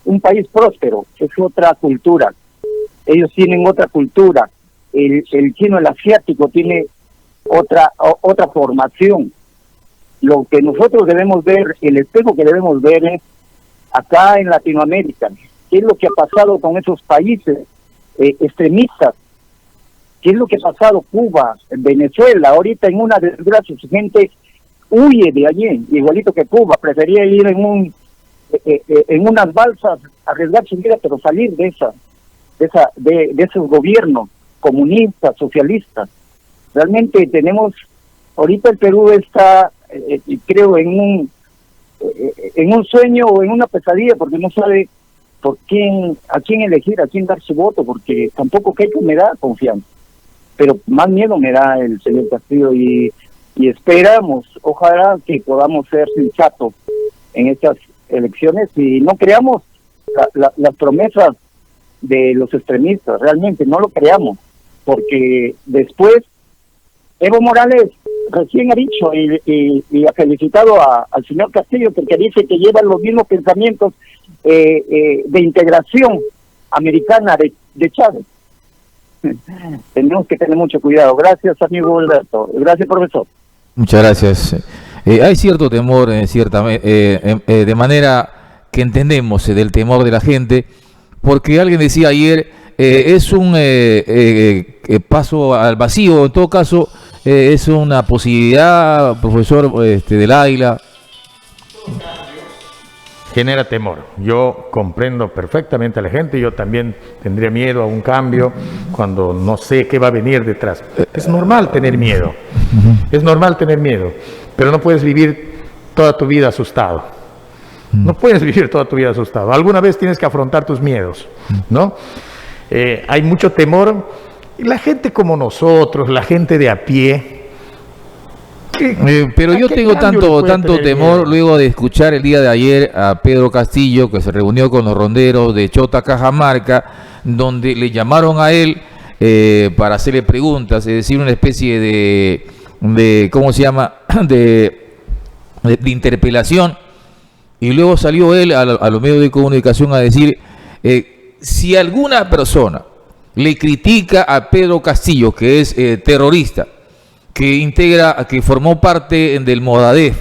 un país próspero, es otra cultura, ellos tienen otra cultura, el chino, el asiático tiene otra formación. Lo que nosotros debemos ver, el espejo que debemos ver es acá en Latinoamérica, qué es lo que ha pasado con esos países extremistas, qué es lo que ha pasado Cuba, Venezuela. Ahorita en una desgracia su gente huye de allí, igualito que Cuba, prefería ir en unas balsas, arriesgar su vida, pero salir de esos gobiernos comunistas, socialistas. Realmente tenemos, ahorita el Perú está, creo, en un sueño o en una pesadilla, porque no sabe a quién elegir, a quién dar su voto, porque tampoco Keiko me da confianza, pero más miedo me da el señor Castillo, y esperamos, ojalá que podamos ser sensatos en estas elecciones y no creamos las promesas de los extremistas, realmente no lo creamos, porque después Evo Morales recién ha dicho y ha felicitado al señor Castillo, porque dice que lleva los mismos pensamientos de integración americana de Chávez. Tenemos que tener mucho cuidado. Gracias, amigo Alberto. Gracias, profesor. Muchas gracias. Hay cierto temor, de manera que entendemos del temor de la gente, porque alguien decía ayer, es un paso al vacío. En todo caso, es una posibilidad, profesor del Águila. Genera temor. Yo comprendo perfectamente a la gente, yo también tendría miedo a un cambio cuando no sé qué va a venir detrás. Es normal tener miedo, es normal tener miedo, pero no puedes vivir toda tu vida asustado. No puedes vivir toda tu vida asustado. Alguna vez tienes que afrontar tus miedos, ¿no? Hay mucho temor, y la gente como nosotros, la gente de a pie, pero yo tengo tanto temor luego de escuchar el día de ayer a Pedro Castillo, que se reunió con los ronderos de Chota, Cajamarca, donde le llamaron a él para hacerle preguntas, es decir, una especie de ¿cómo se llama? de interpelación, y luego salió él a los medios de comunicación a decir, si alguna persona le critica a Pedro Castillo, que es terrorista, que formó parte del Movadef,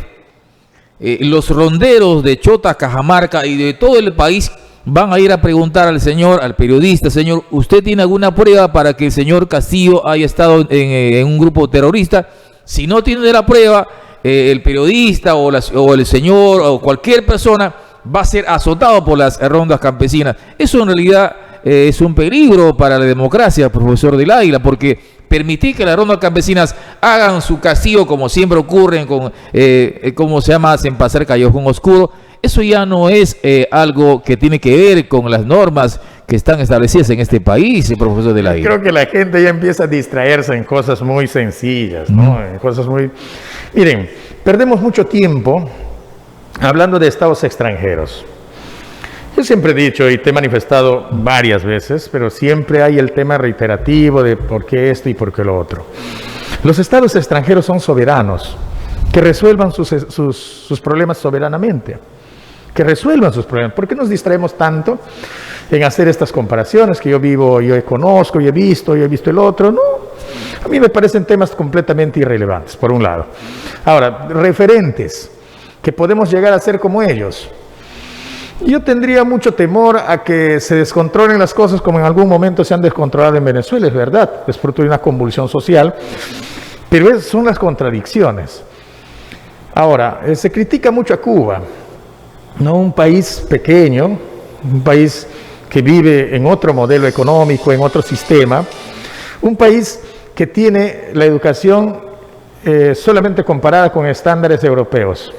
los ronderos de Chota, Cajamarca y de todo el país van a ir a preguntar al periodista, señor, ¿usted tiene alguna prueba para que el señor Castillo haya estado en un grupo terrorista? Si no tiene la prueba, el periodista o el señor o cualquier persona va a ser azotado por las rondas campesinas. Eso en realidad es un peligro para la democracia, profesor del Águila, porque permitir que las rondas campesinas hagan su castigo como siempre ocurren con, ¿cómo se llama?, hacen pasar callejón oscuro, eso ya no es algo que tiene que ver con las normas que están establecidas en este país, profesor del Águila. Creo que la gente ya empieza a distraerse en cosas muy sencillas, ¿no? En cosas muy... Miren, perdemos mucho tiempo hablando de estados extranjeros. Yo siempre he dicho y te he manifestado varias veces, pero siempre hay el tema reiterativo de por qué esto y por qué lo otro. Los estados extranjeros son soberanos, que resuelvan sus problemas soberanamente, que resuelvan sus problemas. ¿Por qué nos distraemos tanto en hacer estas comparaciones que yo vivo, yo conozco, yo he visto el otro? No, a mí me parecen temas completamente irrelevantes, por un lado. Ahora, referentes, que podemos llegar a ser como ellos. Yo tendría mucho temor a que se descontrolen las cosas como en algún momento se han descontrolado en Venezuela, es verdad, es fruto de una convulsión social, pero esas son las contradicciones. Ahora, se critica mucho a Cuba, ¿no? Un país pequeño, un país que vive en otro modelo económico, en otro sistema, un país que tiene la educación solamente comparada con estándares europeos.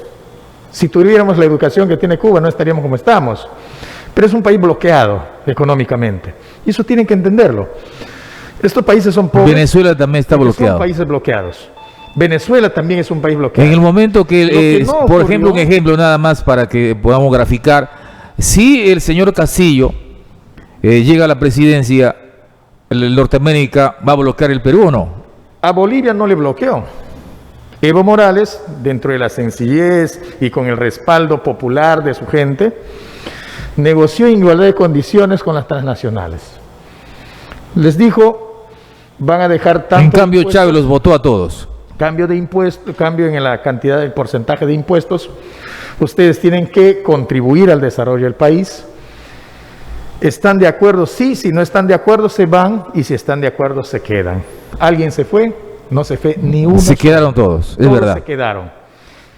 Si tuviéramos la educación que tiene Cuba, no estaríamos como estamos. Pero es un país bloqueado económicamente. Y eso tienen que entenderlo. Estos países son pobres. Venezuela también está bloqueado. Son países bloqueados. Venezuela también es un país bloqueado. En el momento que, no por ocurrió, ejemplo, un ejemplo nada más para que podamos graficar, si el señor Castillo llega a la presidencia, Norteamérica va a bloquear el Perú, ¿o no? A Bolivia no le bloqueó. Evo Morales, dentro de la sencillez y con el respaldo popular de su gente, negoció en igualdad de condiciones con las transnacionales. Les dijo, van a dejar tanto. En cambio, impuestos, Chávez los votó a todos. cambio de impuestos, cambio en la cantidad del porcentaje de impuestos. Ustedes tienen que contribuir al desarrollo del país. ¿Están de acuerdo? Sí. Si no están de acuerdo, se van. Y si están de acuerdo, se quedan. ¿Alguien se fue? No se fue ni uno. Se quedaron todos, es Todos verdad. se quedaron.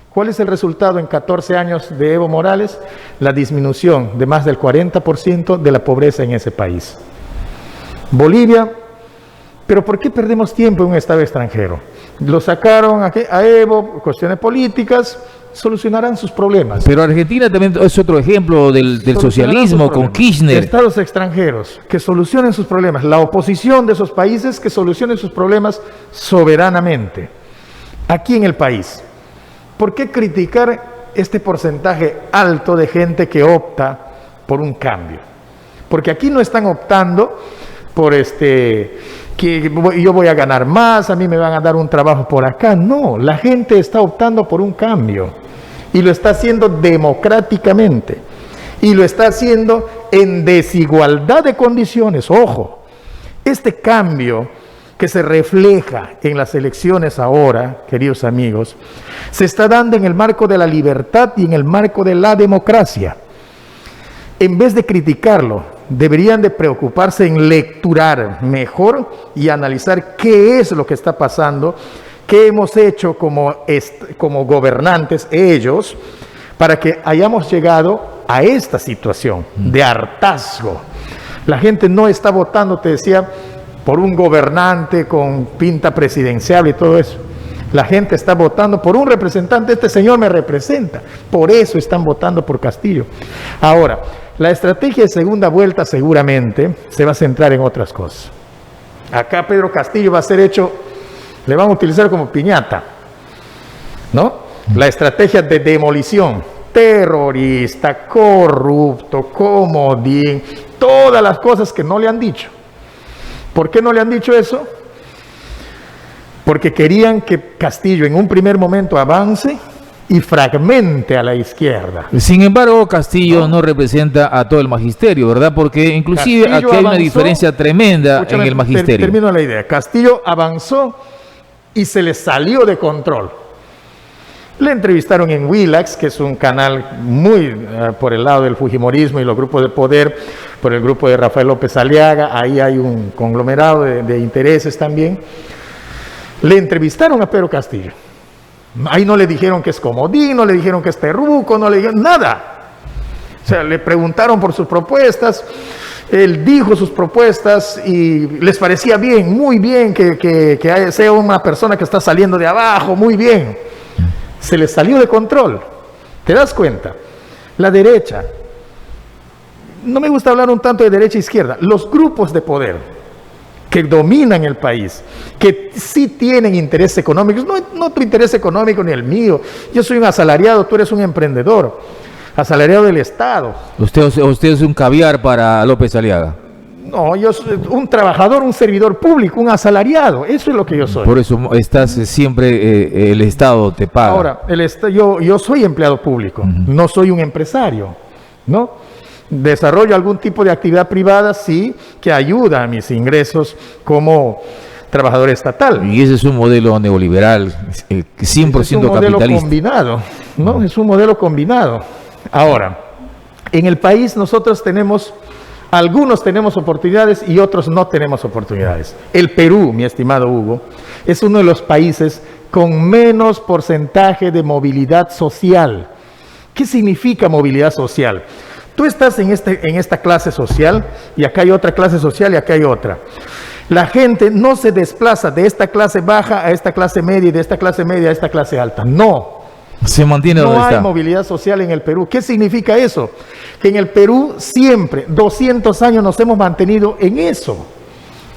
¿Cuál es el resultado en 14 años de Evo Morales? La disminución de más del 40% de la pobreza en ese país. Bolivia, pero ¿por qué perdemos tiempo en un Estado extranjero? Lo sacaron a Evo, cuestiones políticas, solucionarán sus problemas. Pero Argentina también es otro ejemplo del socialismo con Kirchner. Estados extranjeros que solucionen sus problemas, la oposición de esos países que solucionen sus problemas soberanamente, aquí en el país. ¿Por qué criticar este porcentaje alto de gente que opta por un cambio? Porque aquí no están optando por que yo voy a ganar más, a mí me van a dar un trabajo por acá. No, la gente está optando por un cambio y lo está haciendo democráticamente y lo está haciendo en desigualdad de condiciones. Ojo, este cambio que se refleja en las elecciones ahora, queridos amigos, se está dando en el marco de la libertad y en el marco de la democracia. En vez de criticarlo, deberían de preocuparse en lecturar mejor y analizar qué es lo que está pasando, qué hemos hecho como gobernantes ellos, para que hayamos llegado a esta situación de hartazgo. La gente no está votando, te decía, por un gobernante con pinta presidencial y todo eso. La gente está votando por un representante. Este señor me representa. Por eso están votando por Castillo. Ahora, la estrategia de segunda vuelta seguramente se va a centrar en otras cosas. Acá Pedro Castillo va a ser hecho, le van a utilizar como piñata, ¿no? La estrategia de demolición, terrorista, corrupto, comodín, todas las cosas que no le han dicho. ¿Por qué no le han dicho eso? Porque querían que Castillo en un primer momento avance y fragmente a la izquierda. Sin embargo, Castillo no representa a todo el magisterio, ¿verdad? Porque inclusive Castillo aquí hay una avanzó, diferencia tremenda en el magisterio. Termino la idea. Castillo avanzó y se le salió de control. Le entrevistaron en Willax, que es un canal muy por el lado del fujimorismo y los grupos de poder, por el grupo de Rafael López Aliaga. Ahí hay un conglomerado de intereses también. Le entrevistaron a Pedro Castillo. Ahí no le dijeron que es comodín, no le dijeron que es terruco, no le dijeron nada. O sea, le preguntaron por sus propuestas, él dijo sus propuestas y les parecía bien, muy bien que sea una persona que está saliendo de abajo, muy bien. Se les salió de control. ¿Te das cuenta? La derecha, no me gusta hablar un tanto de derecha e izquierda, los grupos de poder que dominan el país, que sí tienen intereses económicos, no tu interés económico ni el mío. Yo soy un asalariado, tú eres un emprendedor, asalariado del Estado. Usted es un caviar para López Aliaga. No, yo soy un trabajador, un servidor público, un asalariado, eso es lo que yo soy. Por eso estás siempre, el Estado te paga. Ahora, yo soy empleado público, no soy un empresario, ¿no? Desarrollo algún tipo de actividad privada, sí, que ayuda a mis ingresos como trabajador estatal. Y ese es un modelo neoliberal, 100% es un modelo capitalista. combinado, ¿no? Es un modelo combinado. Ahora, En el país nosotros tenemos, algunos tenemos oportunidades y otros no tenemos oportunidades. El Perú, mi estimado Hugo, es uno de los países con menos porcentaje de movilidad social. ¿Qué significa movilidad social? Tú estás en esta clase social y acá hay otra clase social y acá hay otra. La gente no se desplaza de esta clase baja a esta clase media y de esta clase media a esta clase alta. No. Se mantiene donde está. No hay movilidad social en el Perú. ¿Qué significa eso? Que en el Perú siempre, 200 años nos hemos mantenido en eso.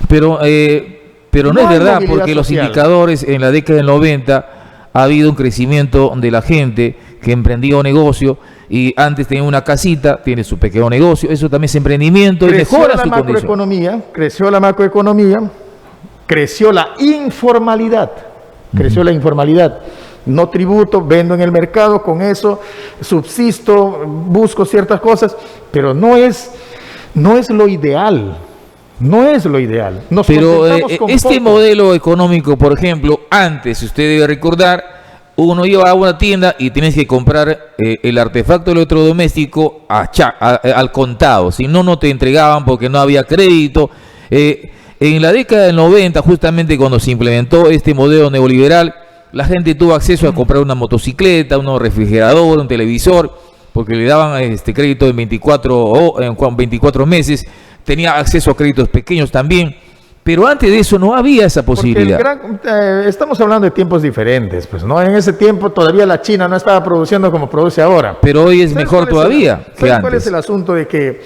Pero no es verdad, porque los indicadores en la década del 90 ha habido un crecimiento de la gente que emprendió negocio y antes tenía una casita, tiene su pequeño negocio, eso también es emprendimiento y mejora su condición. Creció la macroeconomía, creció la informalidad, creció la informalidad. No tributo, vendo en el mercado, con eso subsisto, busco ciertas cosas, pero no es lo ideal. No es lo ideal. Pero este modelo económico, por ejemplo, antes, si usted debe recordar, uno iba a una tienda y tienes que comprar el artefacto electrodoméstico al contado, si no, no te entregaban porque no había crédito. En la década del 90, justamente cuando se implementó este modelo neoliberal, la gente tuvo acceso a comprar una motocicleta, un refrigerador, un televisor, porque le daban crédito en 24 meses, tenía acceso a créditos pequeños también, pero antes de eso no había esa posibilidad. Estamos hablando de tiempos diferentes, pues, ¿no? En ese tiempo todavía la China no estaba produciendo como produce ahora. Pero hoy es mejor todavía que antes. ¿Cuál es el asunto de que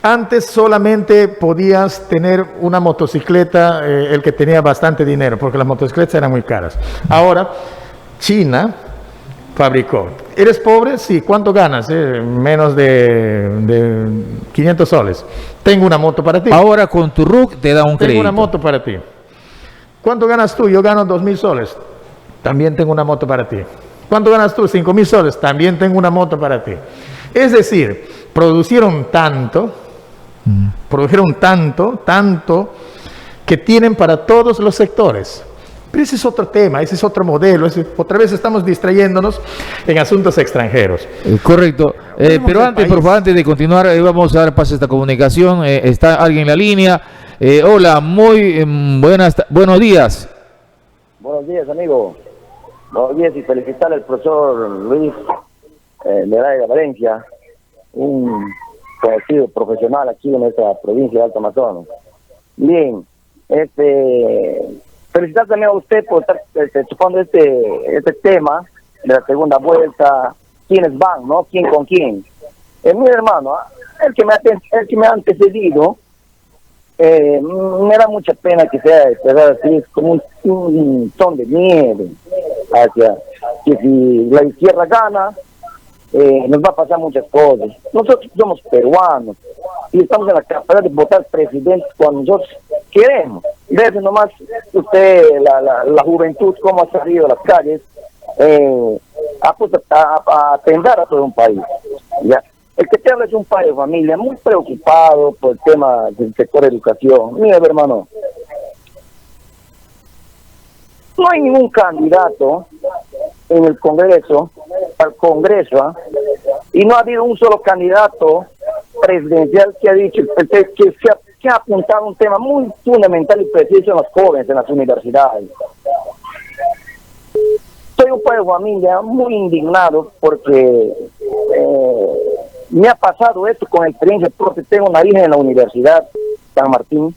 antes solamente podías tener una motocicleta el que tenía bastante dinero, porque las motocicletas eran muy caras? Ahora, China fabricó. ¿Eres pobre? Sí. ¿Cuánto ganas? Menos de 500 soles. Tengo una moto para ti. Ahora con tu RUC te da un crédito. Tengo una moto para ti. ¿Cuánto ganas tú? Yo gano 2.000 soles. También tengo una moto para ti. ¿Cuánto ganas tú? 5.000 soles. También tengo una moto para ti. Es decir, produjeron tanto que tienen para todos los sectores. Pero ese es otro tema, ese es otro modelo. Otra vez estamos distrayéndonos en asuntos extranjeros. Correcto. Pero antes, por favor, antes de continuar, vamos a dar paso a esta comunicación. Está alguien en la línea. Hola, muy buenos días. Buenos días, amigo. Buenos días y felicitar al profesor Luis Leray de Valencia, un conocido profesional aquí en nuestra provincia de Alto Amazonas. Bien, felicitar también a usted por estar tocando este tema de la segunda vuelta, quiénes van, ¿no? ¿Quién con quién? Mi hermano, el que me ha antecedido, me da mucha pena que sea así, es como un ton de nieve, hacia que si la izquierda gana, nos va a pasar muchas cosas. Nosotros somos peruanos y estamos en la capacidad de votar presidentes cuando nosotros queremos. Desde nomás usted, la juventud, cómo ha salido a las calles a atender a todo un país. ¿Ya? El que te habla es un padre de familia muy preocupado por el tema del sector de educación. Mira, hermano, no hay ningún candidato en el Congreso, al Congreso, y no ha habido un solo candidato presidencial que ha dicho que ha apuntado a un tema muy fundamental y preciso en los jóvenes, en las universidades. Soy un padre de familia muy indignado porque me ha pasado esto con experiencia propia. Tengo una hija en la Universidad San Martín,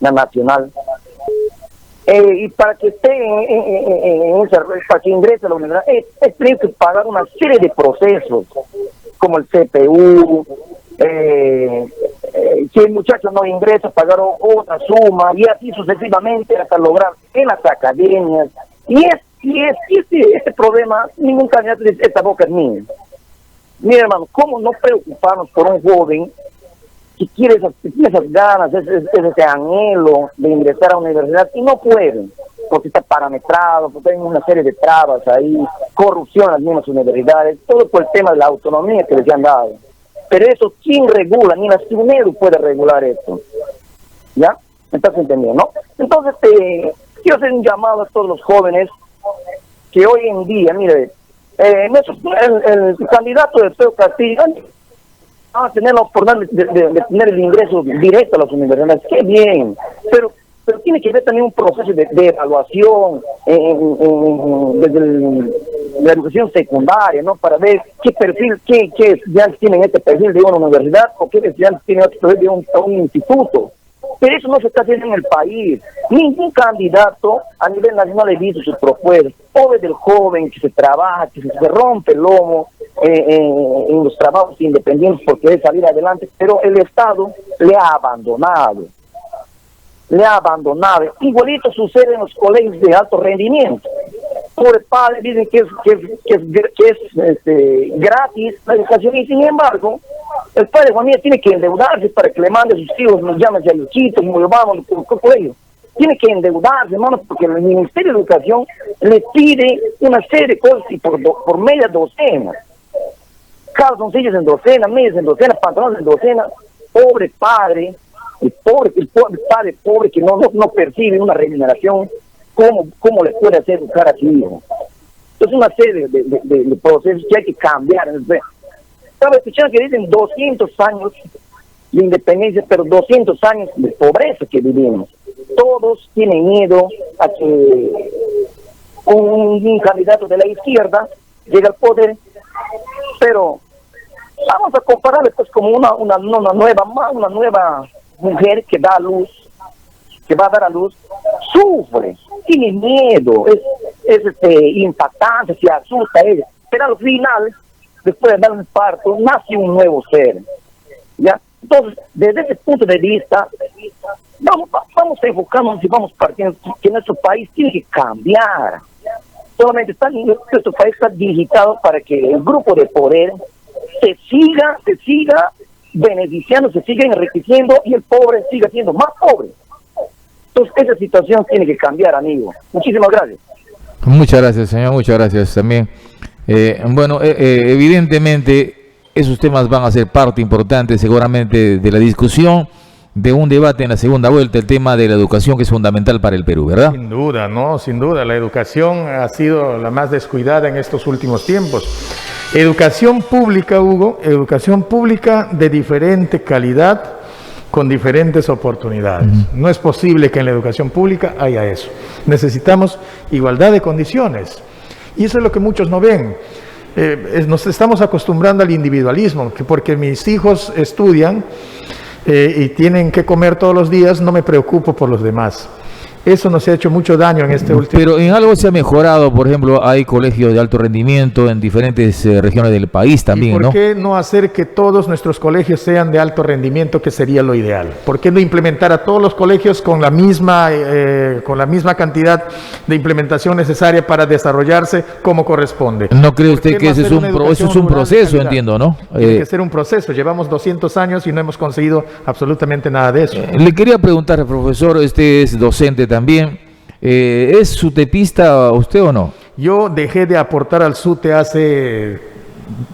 la Nacional, y para que esté para que ingrese a la universidad, he tenido que pagar una serie de procesos, como el CPU, si el muchacho no ingresa, pagar otra suma, y así sucesivamente hasta lograr en las academias. Y este problema, ningún candidato dice, esta boca es mía. Mira, hermano, ¿cómo no preocuparnos por un joven que tiene esas ganas, ese anhelo de ingresar a la universidad y no puede, porque está parametrado, porque hay una serie de trabas ahí, corrupción en las mismas universidades, todo por el tema de la autonomía que les han dado? Pero eso, ¿quién regula? Ni la SUNEDU puede regular esto. ¿Ya? ¿Me estás entendiendo, no? Entonces, quiero hacer un llamado a todos los jóvenes que hoy en día, mire, el candidato de Pedro Castillo a tener la oportunidad de tener el ingreso directo a las universidades. ¡Qué bien! Pero tiene que haber también un proceso de evaluación desde la educación secundaria, ¿no? Para ver qué perfil, qué estudiantes tienen este perfil de una universidad o qué estudiantes tienen este perfil de un instituto. Pero eso no se está haciendo en el país. Ningún candidato a nivel nacional ha visto sus propuestas. Pobre del joven que se trabaja, que se rompe el lomo en los trabajos independientes porque debe salir adelante, pero el Estado le ha abandonado. Igualito sucede en los colegios de alto rendimiento. Por el padre dicen que es gratis la educación y sin embargo el padre de familia tiene que endeudarse para que le mande a sus hijos, nos llaman a Luchito, nos vamos al colegio. Tiene que endeudarse, hermanos, porque el Ministerio de Educación le pide una serie de cosas y por media docena. Calzoncillos en docena, medias en docena, pantalones en docena. Pobre padre. El padre pobre que no percibe una remuneración, ¿cómo le puede hacer educar a su hijo? Entonces una serie de procesos que hay que cambiar. Estaba escuchando que dicen 200 años de independencia, pero 200 años de pobreza que vivimos. Todos tienen miedo a que un candidato de la izquierda llegue al poder, pero vamos a compararle pues como una nueva mujer que da a luz, que va a dar a luz, sufre, tiene miedo, es impactante, se asusta ella, pero al final, después de dar un parto, nace un nuevo ser, ¿ya? Entonces, desde ese punto de vista, vamos a enfocarnos y vamos partiendo que nuestro país tiene que cambiar. Solamente nuestro país está digitado para que el grupo de poder se siga beneficiando, se siga enriqueciendo y el pobre siga siendo más pobre. Entonces esa situación tiene que cambiar, amigo. Muchísimas gracias. Muchas gracias, señor, muchas gracias también. Evidentemente esos temas van a ser parte importante seguramente de la discusión, de un debate en la segunda vuelta, el tema de la educación que es fundamental para el Perú, ¿verdad? Sin duda, ¿no? Sin duda, la educación ha sido la más descuidada en estos últimos tiempos. Educación pública, Hugo, educación pública de diferente calidad, con diferentes oportunidades. No es posible que en la educación pública haya eso. Necesitamos igualdad de condiciones. Y eso es lo que muchos no ven. Nos estamos acostumbrando al individualismo, que porque mis hijos estudian y tienen que comer todos los días, no me preocupo por los demás. Eso nos ha hecho mucho daño en este último. Pero en algo se ha mejorado, por ejemplo, hay colegios de alto rendimiento en diferentes regiones del país también, ¿no? ¿Y por qué no hacer que todos nuestros colegios sean de alto rendimiento, que sería lo ideal? ¿Por qué no implementar a todos los colegios con la misma cantidad de implementación necesaria para desarrollarse como corresponde? ¿No cree usted que eso es un proceso, entiendo, no? Tiene que ser un proceso. Llevamos 200 años y no hemos conseguido absolutamente nada de eso. Le quería preguntar, profesor, usted es docente también, ¿es sutepista usted o no? Yo dejé de aportar al SUTE hace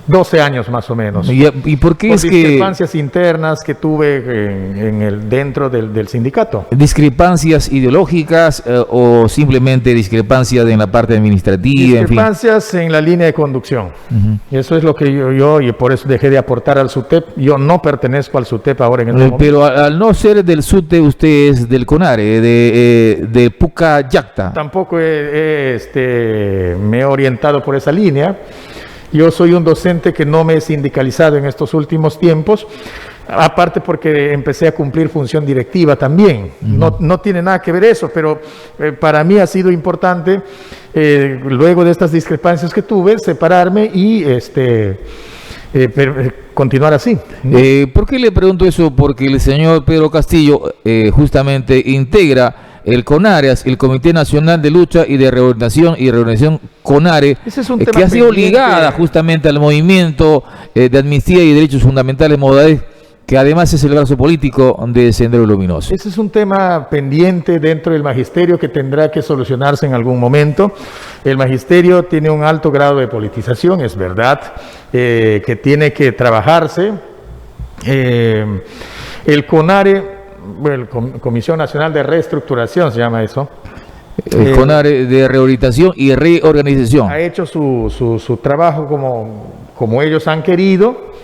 12 años más o menos. ¿Y por qué por es que discrepancias internas que tuve dentro del sindicato? ¿Discrepancias ideológicas o simplemente discrepancias en la parte administrativa? Discrepancias en la línea de conducción. Eso es lo que yo y por eso dejé de aportar al SUTEP. Yo no pertenezco al SUTEP ahora en este momento. Pero al no ser del SUTE, usted es del CONARE, de Pucallacta. Tampoco me he orientado por esa línea. Yo soy un docente que no me he sindicalizado en estos últimos tiempos, aparte porque empecé a cumplir función directiva también. No tiene nada que ver eso, pero para mí ha sido importante, luego de estas discrepancias que tuve, separarme y continuar así. ¿Por qué le pregunto eso? Porque el señor Pedro Castillo justamente integra el CONARE, el Comité Nacional de Lucha y de Reorganización CONARE, Ese es un que tema ha sido pendiente, ligada justamente al movimiento de amnistía y derechos fundamentales modales, que además es el brazo político de Sendero Luminoso. Ese es un tema pendiente dentro del magisterio que tendrá que solucionarse en algún momento. El magisterio tiene un alto grado de politización, es verdad, que tiene que trabajarse. El CONARE, bueno, Comisión Nacional de Reestructuración se llama eso. El CONARE de Rehabilitación y Reorganización. Ha hecho su trabajo como ellos han querido,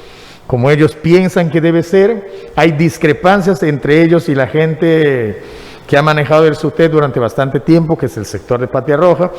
como ellos piensan que debe ser. Hay discrepancias entre ellos y la gente que ha manejado el SUTEP durante bastante tiempo, que es el sector de Patria Roja.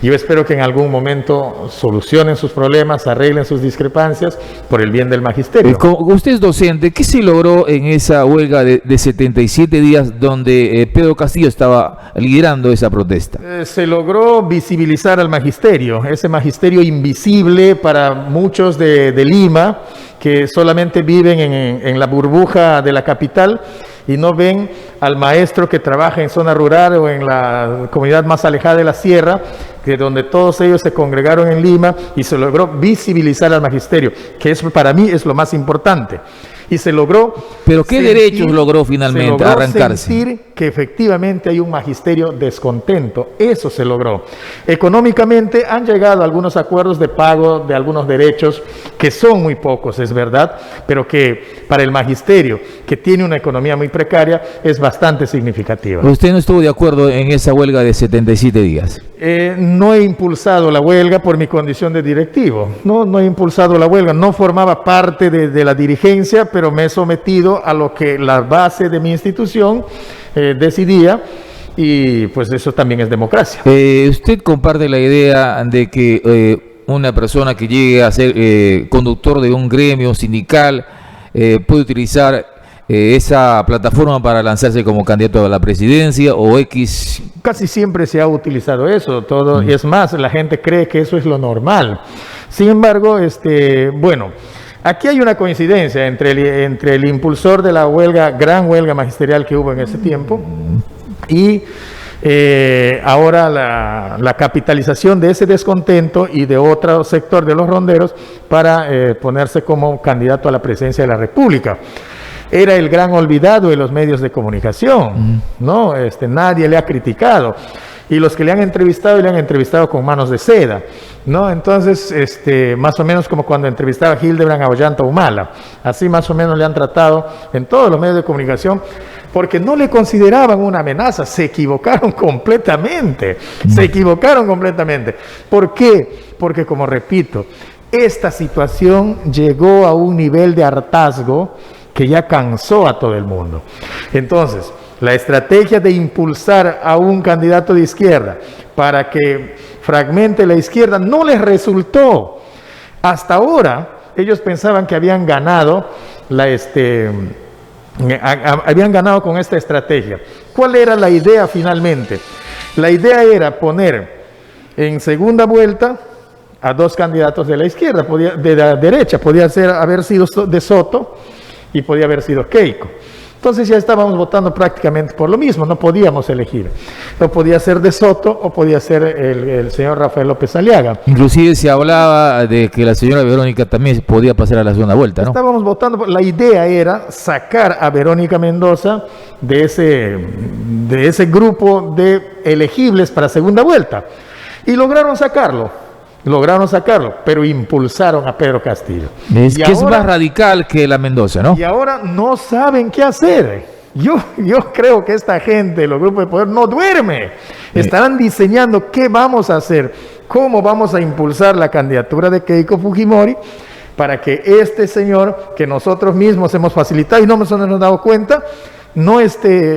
Yo espero que en algún momento solucionen sus problemas, arreglen sus discrepancias por el bien del magisterio. Como usted es docente, ¿qué se logró en esa huelga de 77 días donde Pedro Castillo estaba liderando esa protesta? Se logró visibilizar al magisterio, ese magisterio invisible para muchos de Lima, que solamente viven en la burbuja de la capital y no ven al maestro que trabaja en zona rural o en la comunidad más alejada de la sierra, que donde todos ellos se congregaron en Lima, y se logró visibilizar al magisterio, que eso para mí es lo más importante. Y se logró... ¿Pero qué derechos logró finalmente arrancarse? Sentir que efectivamente hay un magisterio descontento. Eso se logró. Económicamente han llegado a algunos acuerdos de pago de algunos derechos, que son muy pocos, es verdad, pero que para el magisterio, que tiene una economía muy precaria, es bastante significativa. ¿Usted no estuvo de acuerdo en esa huelga de 77 días? No he impulsado la huelga por mi condición de directivo. No he impulsado la huelga. No formaba parte de la dirigencia, pero me he sometido a lo que la base de mi institución decidía, y pues eso también es democracia. ¿Usted comparte la idea de que una persona que llegue a ser conductor de un gremio sindical puede utilizar esa plataforma para lanzarse como candidato a la presidencia o X? Casi siempre se ha utilizado eso, todo, y es más, la gente cree que eso es lo normal. Sin embargo, bueno, aquí hay una coincidencia entre el impulsor de la huelga, gran huelga magisterial que hubo en ese tiempo, y ahora la capitalización de ese descontento y de otro sector de los ronderos para ponerse como candidato a la presidencia de la República. Era el gran olvidado de los medios de comunicación, ¿no? Nadie le ha criticado. Y los que le han entrevistado con manos de seda, ¿no? Entonces, más o menos como cuando entrevistaba a Hildebrand a Ollanta Humala. Así más o menos le han tratado en todos los medios de comunicación, porque no le consideraban una amenaza. Se equivocaron completamente. Se equivocaron completamente. ¿Por qué? Porque, como repito, esta situación llegó a un nivel de hartazgo que ya cansó a todo el mundo. Entonces, la estrategia de impulsar a un candidato de izquierda para que fragmente la izquierda no les resultó. Hasta ahora, ellos pensaban que habían ganado habían ganado con esta estrategia. ¿Cuál era la idea finalmente? La idea era poner en segunda vuelta a dos candidatos de la izquierda, de la derecha. Podía haber sido de Soto y podía haber sido Keiko. Entonces ya estábamos votando prácticamente por lo mismo, no podíamos elegir. No podía ser de Soto o podía ser el señor Rafael López Aliaga. Inclusive se hablaba de que la señora Verónica también podía pasar a la segunda vuelta, ¿no? Estábamos votando, la idea era sacar a Verónica Mendoza de ese grupo de elegibles para segunda vuelta. Y lograron sacarlo, pero impulsaron a Pedro Castillo. Es más radical que la Mendoza, ¿no? Y ahora no saben qué hacer. Yo creo que esta gente, los grupos de poder, no duerme. Estarán diseñando qué vamos a hacer, cómo vamos a impulsar la candidatura de Keiko Fujimori para que este señor, que nosotros mismos hemos facilitado y no nos hemos dado cuenta,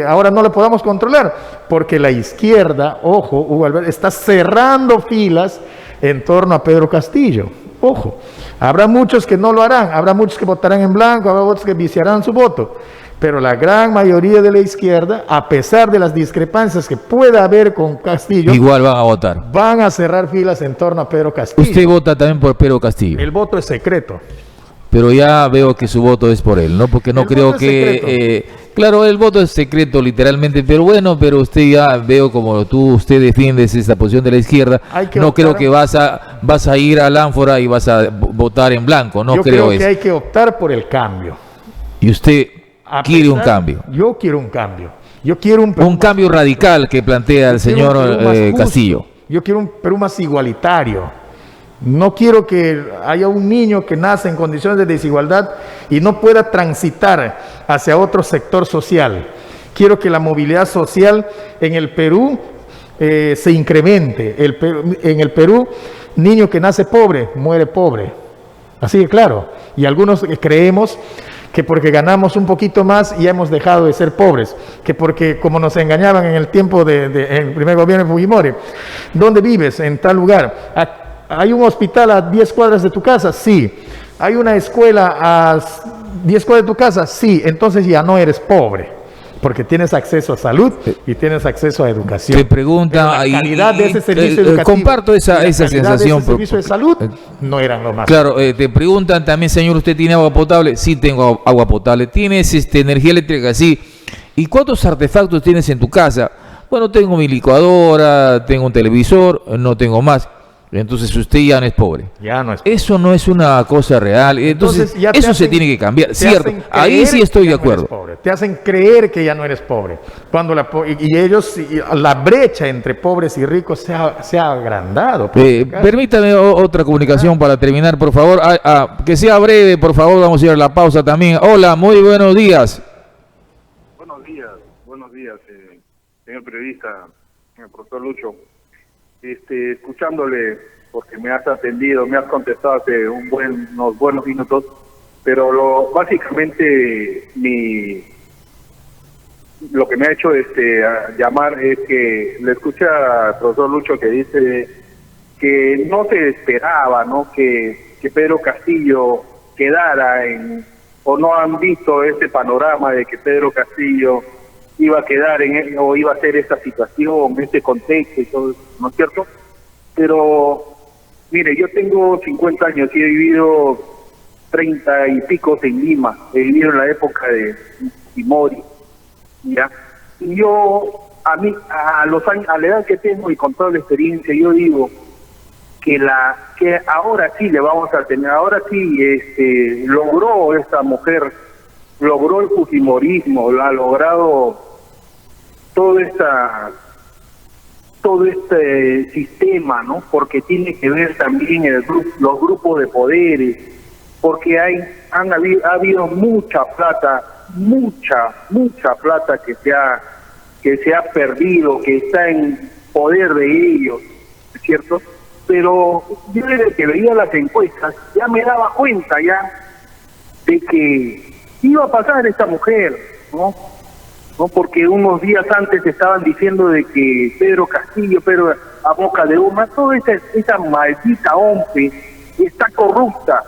ahora no lo podamos controlar, porque la izquierda, ojo, Hugo Alberto, está cerrando filas en torno a Pedro Castillo. Ojo, habrá muchos que no lo harán, habrá muchos que votarán en blanco, habrá otros que viciarán su voto, pero la gran mayoría de la izquierda, a pesar de las discrepancias que pueda haber con Castillo, igual van a votar. Van a cerrar filas en torno a Pedro Castillo. ¿Usted vota también por Pedro Castillo? El voto es secreto. Pero ya veo que su voto es por él, ¿no? Porque no creo que... claro, el voto es secreto literalmente, pero bueno, pero usted ya veo como usted defiendes esta posición de la izquierda, no creo que vas a ir a la ánfora y vas a votar en blanco, no creo eso. Yo creo que hay que optar por el cambio. ¿Y usted quiere un cambio? Yo quiero un cambio. Yo quiero un cambio radical que plantea el señor Castillo. Yo quiero un Perú más igualitario. No quiero que haya un niño que nace en condiciones de desigualdad y no pueda transitar hacia otro sector social. Quiero que la movilidad social en el Perú se incremente. En el Perú, niño que nace pobre, muere pobre. Así de claro. Y algunos creemos que porque ganamos un poquito más ya hemos dejado de ser pobres, que porque como nos engañaban en el tiempo del primer gobierno de Fujimori, ¿dónde vives? En tal lugar. ¿Hay un hospital a 10 cuadras de tu casa? Sí. ¿Hay una escuela a 10 cuadras de tu casa? Sí. Entonces ya no eres pobre, porque tienes acceso a salud y tienes acceso a educación. Te pregunta, la calidad de ese servicio educativo, comparto esa sensación. De ese servicio de salud no eran lo más. Claro, te preguntan también, señor, ¿usted tiene agua potable? Sí, tengo agua potable. ¿Tienes energía eléctrica? Sí. ¿Y cuántos artefactos tienes en tu casa? Bueno, tengo mi licuadora, tengo un televisor, no tengo más. Entonces usted ya no es pobre. Ya no es pobre. Eso no es una cosa real. Entonces eso se tiene que cambiar. Cierto, ahí sí estoy de acuerdo. Te hacen creer que ya no eres pobre. Cuando la brecha entre pobres y ricos se ha agrandado. Permítame otra comunicación para terminar, por favor. Que sea breve, por favor. Vamos a ir a la pausa también. Hola, muy buenos días. Buenos días, señor periodista, el profesor Lucho. Escuchándole, porque me has atendido, me has contestado hace unos buenos minutos, pero básicamente lo que me ha hecho llamar es que le escuché al profesor Lucho que dice que no se esperaba, ¿no?, que Pedro Castillo quedara o no han visto este panorama de que Pedro Castillo iba a quedar o iba a ser esta situación, este contexto y todo, ¿no es cierto? Pero, mire, yo tengo 50 años y he vivido 30 y pico en Lima, he vivido en la época de Fujimori, ¿ya? Y yo, a la edad que tengo y con toda la experiencia, yo digo que ahora sí le vamos a tener, ahora sí logró esta mujer, logró el fujimorismo, lo ha logrado todo este sistema, ¿no? Porque tiene que ver también los grupos de poderes, porque ha habido mucha plata que se ha perdido, que está en poder de ellos, ¿cierto? Pero yo desde que veía las encuestas ya me daba cuenta ya de que iba a pasar esta mujer, ¿no? Porque unos días antes estaban diciendo de que Pedro Castillo, a boca de urna, toda esa maldita OMPE está corrupta,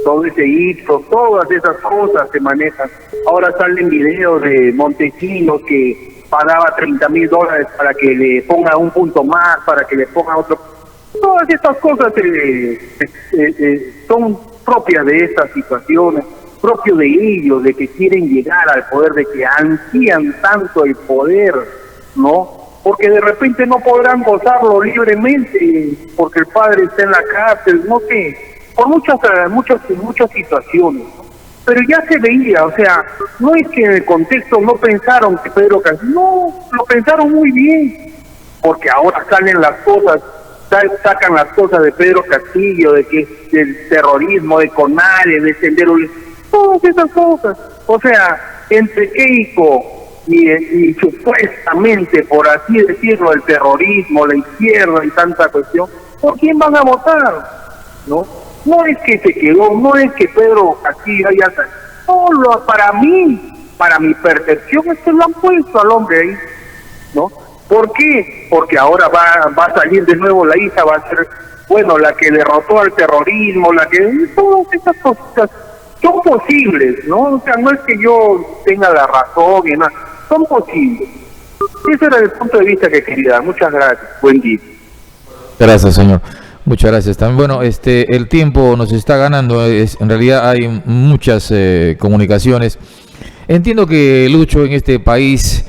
todo ese Ipsos, todas esas cosas se manejan. Ahora salen videos de Montesinos que pagaba $30,000 para que le ponga un punto más, para que le ponga otro. Todas estas cosas son propias de estas situaciones, propio de ellos, de que quieren llegar al poder, de que ansían tanto el poder, ¿no? Porque de repente no podrán gozarlo libremente, porque el padre está en la cárcel, no sé, por muchas situaciones, ¿no? Pero ya se veía, o sea, no es que en el contexto no pensaron que Pedro Castillo, no, lo pensaron muy bien, porque ahora salen las cosas, sacan las cosas de Pedro Castillo, del terrorismo, de Conare, de Sendero, todas esas cosas. O sea, entre Keiko y supuestamente, por así decirlo, el terrorismo, la izquierda y tanta cuestión, ¿por quién van a votar? No es que se quedó, no es que Pedro Castillo haya... No, para mi percepción es que lo han puesto al hombre ahí, ¿no? ¿Por qué? Porque ahora va a salir de nuevo la hija, va a ser, la que derrotó al terrorismo, todas esas cosas son posibles, ¿no? O sea, no es que yo tenga la razón y nada, son posibles. Ese era el punto de vista que quería dar. Muchas gracias. Buen día. Gracias, señor. Muchas gracias. También, bueno, el tiempo nos está ganando. En realidad hay muchas comunicaciones. Entiendo que, Lucho, en este país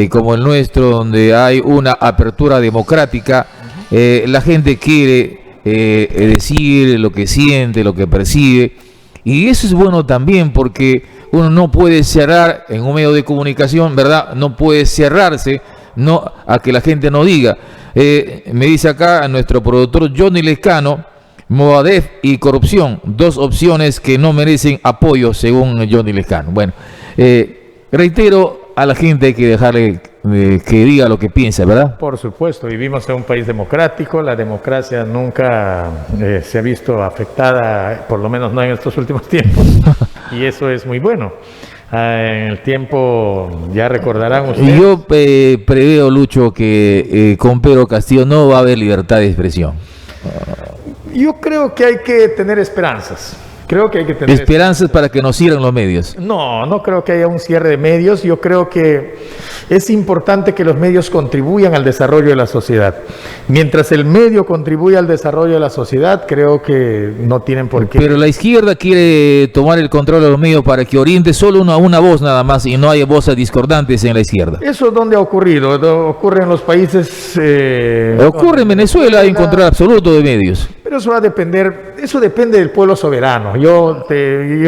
como el nuestro, donde hay una apertura democrática, la gente quiere decir lo que siente, lo que percibe. Y eso es bueno también, porque uno no puede cerrar en un medio de comunicación, ¿verdad? No puede cerrarse a que la gente no diga. Me dice acá nuestro productor Johnny Lescano, Movadef y corrupción, dos opciones que no merecen apoyo según Johnny Lescano. Bueno, reitero, a la gente hay que dejarle que diga lo que piensa, ¿verdad? Por supuesto, vivimos en un país democrático, la democracia nunca se ha visto afectada, por lo menos no en estos últimos tiempos, y eso es muy bueno. En el tiempo, ya recordarán ustedes. Yo preveo, Lucho, que con Pedro Castillo no va a haber libertad de expresión. Yo creo que hay que tener esperanzas. Creo que hay que tener esperanzas para que nos cierren los medios. No creo que haya un cierre de medios. Yo creo que es importante que los medios contribuyan al desarrollo de la sociedad. Mientras el medio contribuye al desarrollo de la sociedad, creo que no tienen por qué. Pero la izquierda quiere tomar el control de los medios para que oriente solo una voz nada más y no haya voces discordantes en la izquierda. ¿Eso dónde ha ocurrido? Ocurre en los países... ocurre en Venezuela, hay un control absoluto de medios. Pero eso va a depender, eso depende del pueblo soberano. Yo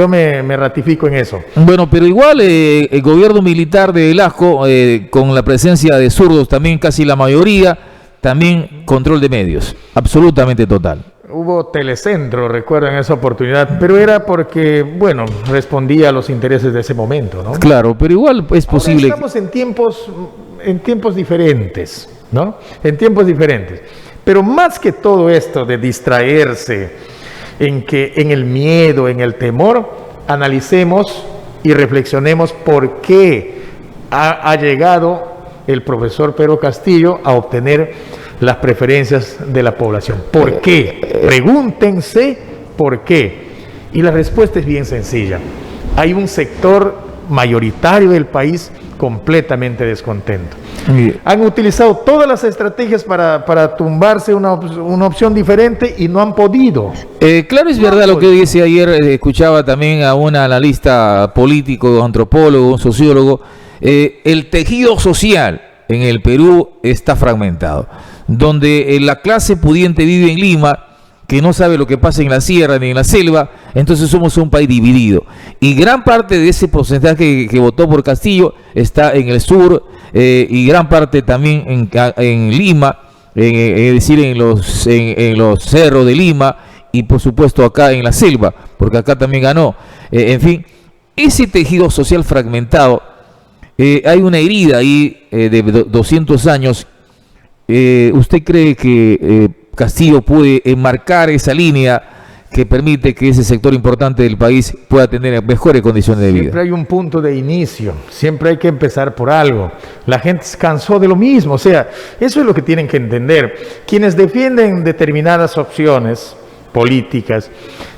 me ratifico en eso. Bueno, pero igual el gobierno militar de Velasco, con la presencia de zurdos también casi la mayoría, también control de medios, absolutamente total. Hubo Telecentro, recuerdo, en esa oportunidad, pero era porque, bueno, respondía a los intereses de ese momento, ¿no? Claro, pero igual es posible. Ahora estamos en tiempos diferentes, ¿no? En tiempos diferentes. Pero más que todo esto de distraerse en el miedo, en el temor, analicemos y reflexionemos por qué ha llegado el profesor Pedro Castillo a obtener las preferencias de la población. ¿Por qué? Pregúntense por qué. Y la respuesta es bien sencilla. Hay un sector mayoritario del país completamente descontento. Han utilizado todas las estrategias para tumbarse una opción diferente y no han podido. Claro, es verdad lo que dice ayer. Escuchaba también a un analista político, antropólogo, un sociólogo. El tejido social en el Perú está fragmentado, donde la clase pudiente vive en Lima, que no sabe lo que pasa en la sierra ni en la selva. Entonces somos un país dividido, y gran parte de ese porcentaje que votó por Castillo está en el sur, y gran parte también en Lima, es decir, en los cerros de Lima, y por supuesto acá en la selva, porque acá también ganó. En fin, ese tejido social fragmentado, hay una herida ahí de 200 años. ¿Usted cree que Castillo puede enmarcar esa línea que permite que ese sector importante del país pueda tener mejores condiciones de vida? Siempre hay un punto de inicio, siempre hay que empezar por algo. La gente se cansó de lo mismo, o sea, eso es lo que tienen que entender. Quienes defienden determinadas opciones políticas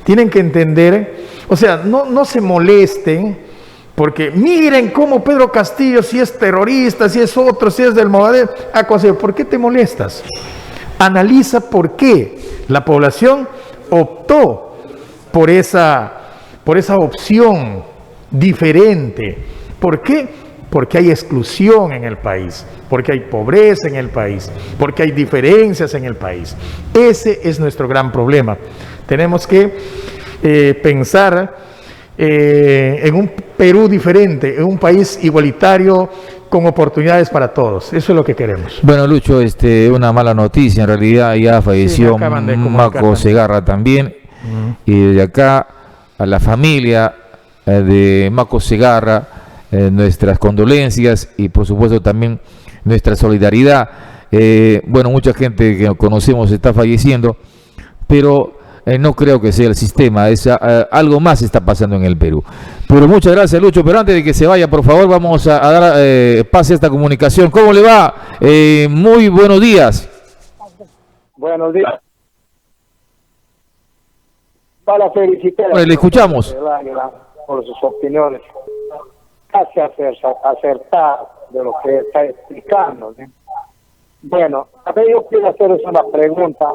tienen que entender, o sea, no se molesten, porque miren cómo Pedro Castillo, si es terrorista, si es otro, si es del Movadero, ¿por qué te molestas? Analiza por qué la población optó por esa opción diferente. ¿Por qué? Porque hay exclusión en el país, porque hay pobreza en el país, porque hay diferencias en el país. Ese es nuestro gran problema. Tenemos que pensar en un Perú diferente, en un país igualitario, con oportunidades para todos. Eso es lo que queremos. Bueno, Lucho, una mala noticia. En realidad ya falleció Maco Segarra también. Y de acá a la familia de Maco Segarra, nuestras condolencias y por supuesto también nuestra solidaridad. Bueno, mucha gente que conocemos está falleciendo, pero no creo que sea el sistema, algo más está pasando en el Perú. Pero muchas gracias, Lucho. Pero antes de que se vaya, por favor, vamos a dar pase a esta comunicación. ¿Cómo le va? Muy buenos días. Buenos días. Para felicitar. Le escuchamos. Por sus opiniones. Casi acertar de lo que está explicando, ¿sí? Bueno, a ver, yo quiero hacerles una pregunta.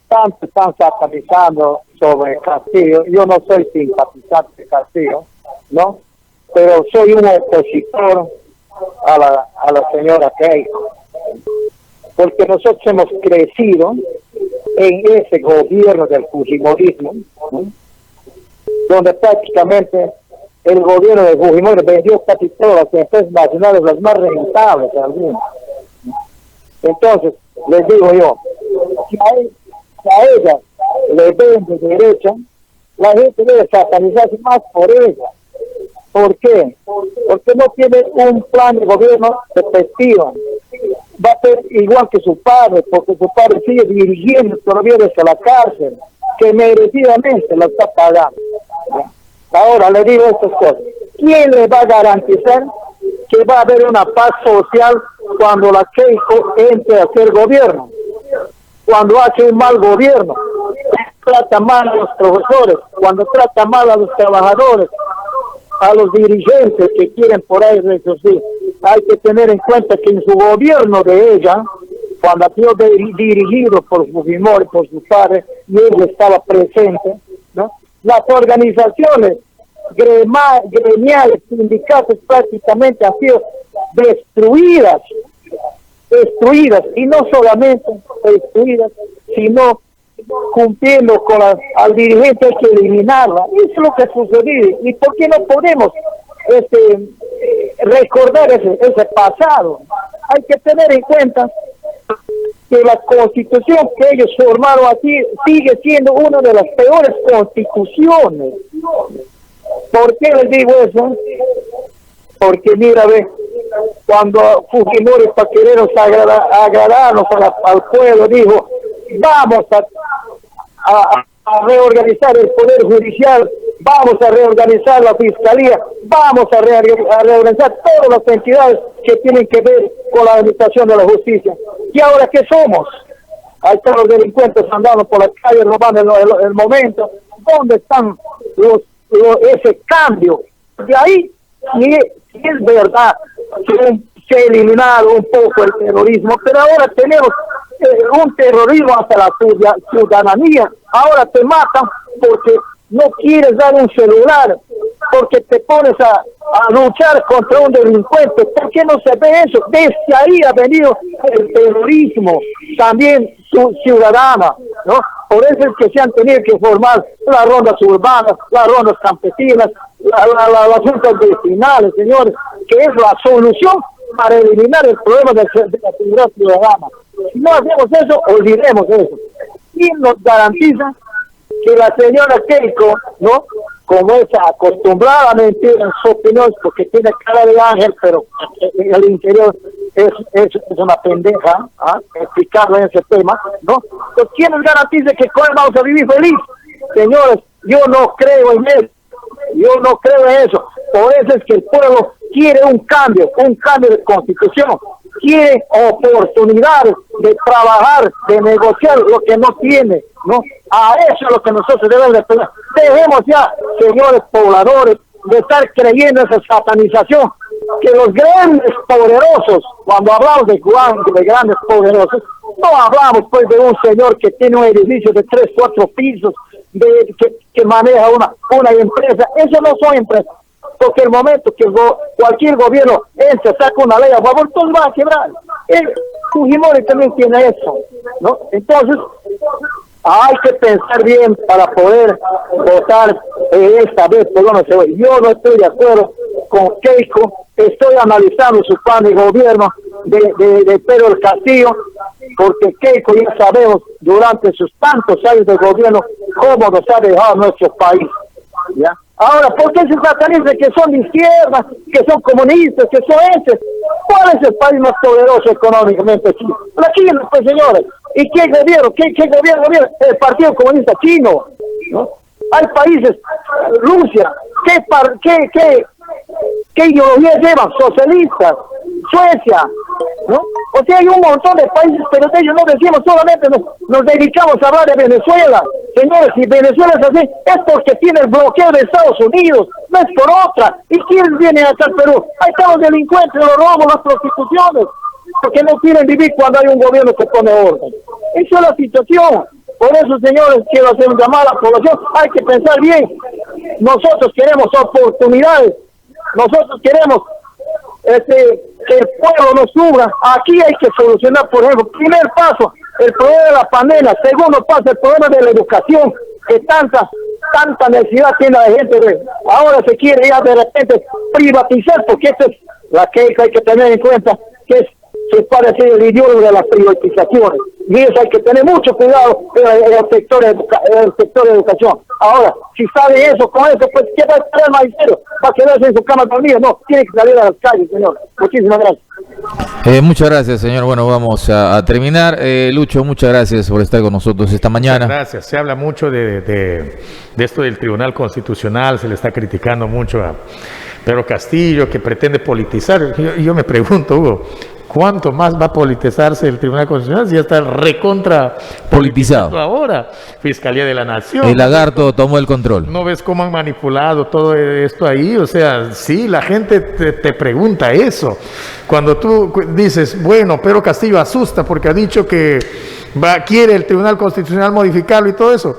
Tanto están satanizando sobre Castillo. Yo no soy simpatizante de Castillo, ¿no? Pero soy un opositor a la señora Keiko, porque nosotros hemos crecido en ese gobierno del fujimorismo, ¿no? Donde prácticamente el gobierno de Fujimori vendió casi todas las empresas nacionales, las más rentables algunas. Entonces, les digo yo, si a ella le ven de derecha, la gente debe satanizarse más por ella, ¿Por qué? Porque no tiene un plan de gobierno de perspectiva. Va a ser igual que su padre, porque su padre sigue dirigiendo todavía desde la cárcel, que merecidamente la está pagando. Ahora le digo estas cosas. ¿Quién le va a garantizar que va a haber una paz social cuando la Keiko entre a hacer gobierno? Cuando hace un mal gobierno, trata mal a los profesores, cuando trata mal a los trabajadores, a los dirigentes que quieren por ahí reducir. Hay que tener en cuenta que en su gobierno de ella, cuando ha sido dirigido por Fujimori, por su padre, y ella estaba presente, ¿no? Las organizaciones gremiales, sindicatos prácticamente han sido destruidas, y no solamente destruidas, sino cumpliendo con al dirigente hay que eliminarla. Eso es lo que ha sucedido. ¿Y por qué no podemos recordar ese pasado? Hay que tener en cuenta que la constitución que ellos formaron aquí sigue siendo una de las peores constituciones. ¿Por qué les digo eso? Porque mira, ve, cuando Fujimori, para querernos agradarnos al pueblo, dijo, vamos a reorganizar el Poder Judicial, vamos a reorganizar la Fiscalía, vamos a reorganizar todas las entidades que tienen que ver con la administración de la justicia. ¿Y ahora qué somos? Ahí están los delincuentes andando por la calle robando el momento. ¿Dónde están ese cambio? De ahí, si es verdad que se ha eliminado un poco el terrorismo, pero ahora tenemos un terrorismo hacia la ciudadanía. Ahora te matan porque no quieres dar un celular, porque te pones a luchar contra un delincuente. ¿Por qué no se ve eso? Desde ahí ha venido el terrorismo, también ciudadana, ¿no? Por eso es que se han tenido que formar las rondas urbanas, las rondas campesinas, las juntas vecinales, señores, que es la solución para eliminar el problema de la seguridad ciudadana. Si no hacemos eso, olvidemos eso. ¿Quién nos garantiza que la señora Keiko, ¿no?, como es acostumbrada a mentir en su opinión, porque tiene cara de ángel, pero en el interior es una pendeja, explicarlo en ese tema, ¿no? Pues ¿quién nos garantiza que con él vamos a vivir feliz? Señores, yo no creo en eso. Yo no creo en eso. Por eso es que el pueblo quiere un cambio de constitución, quiere oportunidades de trabajar, de negociar lo que no tiene, ¿no? A eso es lo que nosotros debemos de pensar. Dejemos ya, señores pobladores, de estar creyendo esa satanización, que los grandes poderosos, cuando hablamos de grandes poderosos, no hablamos pues de un señor que tiene un edificio de 3, 4 pisos, que maneja una empresa. Eso no son empresas, porque el momento que cualquier gobierno saca una ley a favor, todos van a quebrar. Fujimori también tiene eso, ¿no? Entonces hay que pensar bien para poder votar esta vez. Yo no estoy de acuerdo con Keiko, estoy analizando su plan de gobierno de Pedro del Castillo, porque Keiko ya sabemos durante sus tantos años de gobierno cómo nos ha dejado nuestro país, ¿ya? Ahora, ¿por qué se sataniza que son de izquierda, que son comunistas, que son ese? ¿Cuál es el país más poderoso económicamente aquí? La China, pues, señores. ¿Y qué gobierno? ¿Qué gobierno? El Partido Comunista Chino, ¿no? Hay países, Rusia, ¿qué ideología llevan? Socialistas, Suecia, ¿no? O sea, hay un montón de países, pero de ellos no decimos, solamente nos dedicamos a hablar de Venezuela. Señores, si Venezuela es así, es porque tiene el bloqueo de Estados Unidos, no es por otra. ¿Y quién viene acá al Perú? Ahí están los delincuentes, los robos, las prostituciones, porque no quieren vivir cuando hay un gobierno que pone orden. Esa es la situación. Por eso, señores, quiero hacer un llamado a la población. Hay que pensar bien. Nosotros queremos oportunidades. Nosotros queremos que el pueblo nos suba. Aquí hay que solucionar, por ejemplo, primer paso, el problema de la pandemia. Segundo paso, el problema de la educación, que tanta necesidad tiene la gente. Ahora se quiere ya de repente privatizar, porque esto es la que hay que tener en cuenta, que es se parece el ideólogo de las privatizaciones. Y eso hay que tener mucho cuidado en el sector de educación. Ahora, si sabe eso, con eso, pues, ¿qué va a esperar el maicero? ¿Va a quedarse en su cama dormido? No, tiene que salir a las calles, señor. Muchísimas gracias. Muchas gracias, señor. Bueno, vamos a terminar. Lucho, muchas gracias por estar con nosotros esta mañana. Muchas gracias. Se habla mucho de esto del Tribunal Constitucional, se le está criticando mucho a Pedro Castillo, que pretende politizar. Yo me pregunto, Hugo, ¿cuánto más va a politizarse el Tribunal Constitucional si ya está recontra politizado ahora? Fiscalía de la Nación. El lagarto tomó el control. ¿No ves cómo han manipulado todo esto ahí? O sea, sí, la gente te pregunta eso. Cuando tú dices, bueno, Pedro Castillo asusta porque ha dicho que quiere el Tribunal Constitucional modificarlo y todo eso,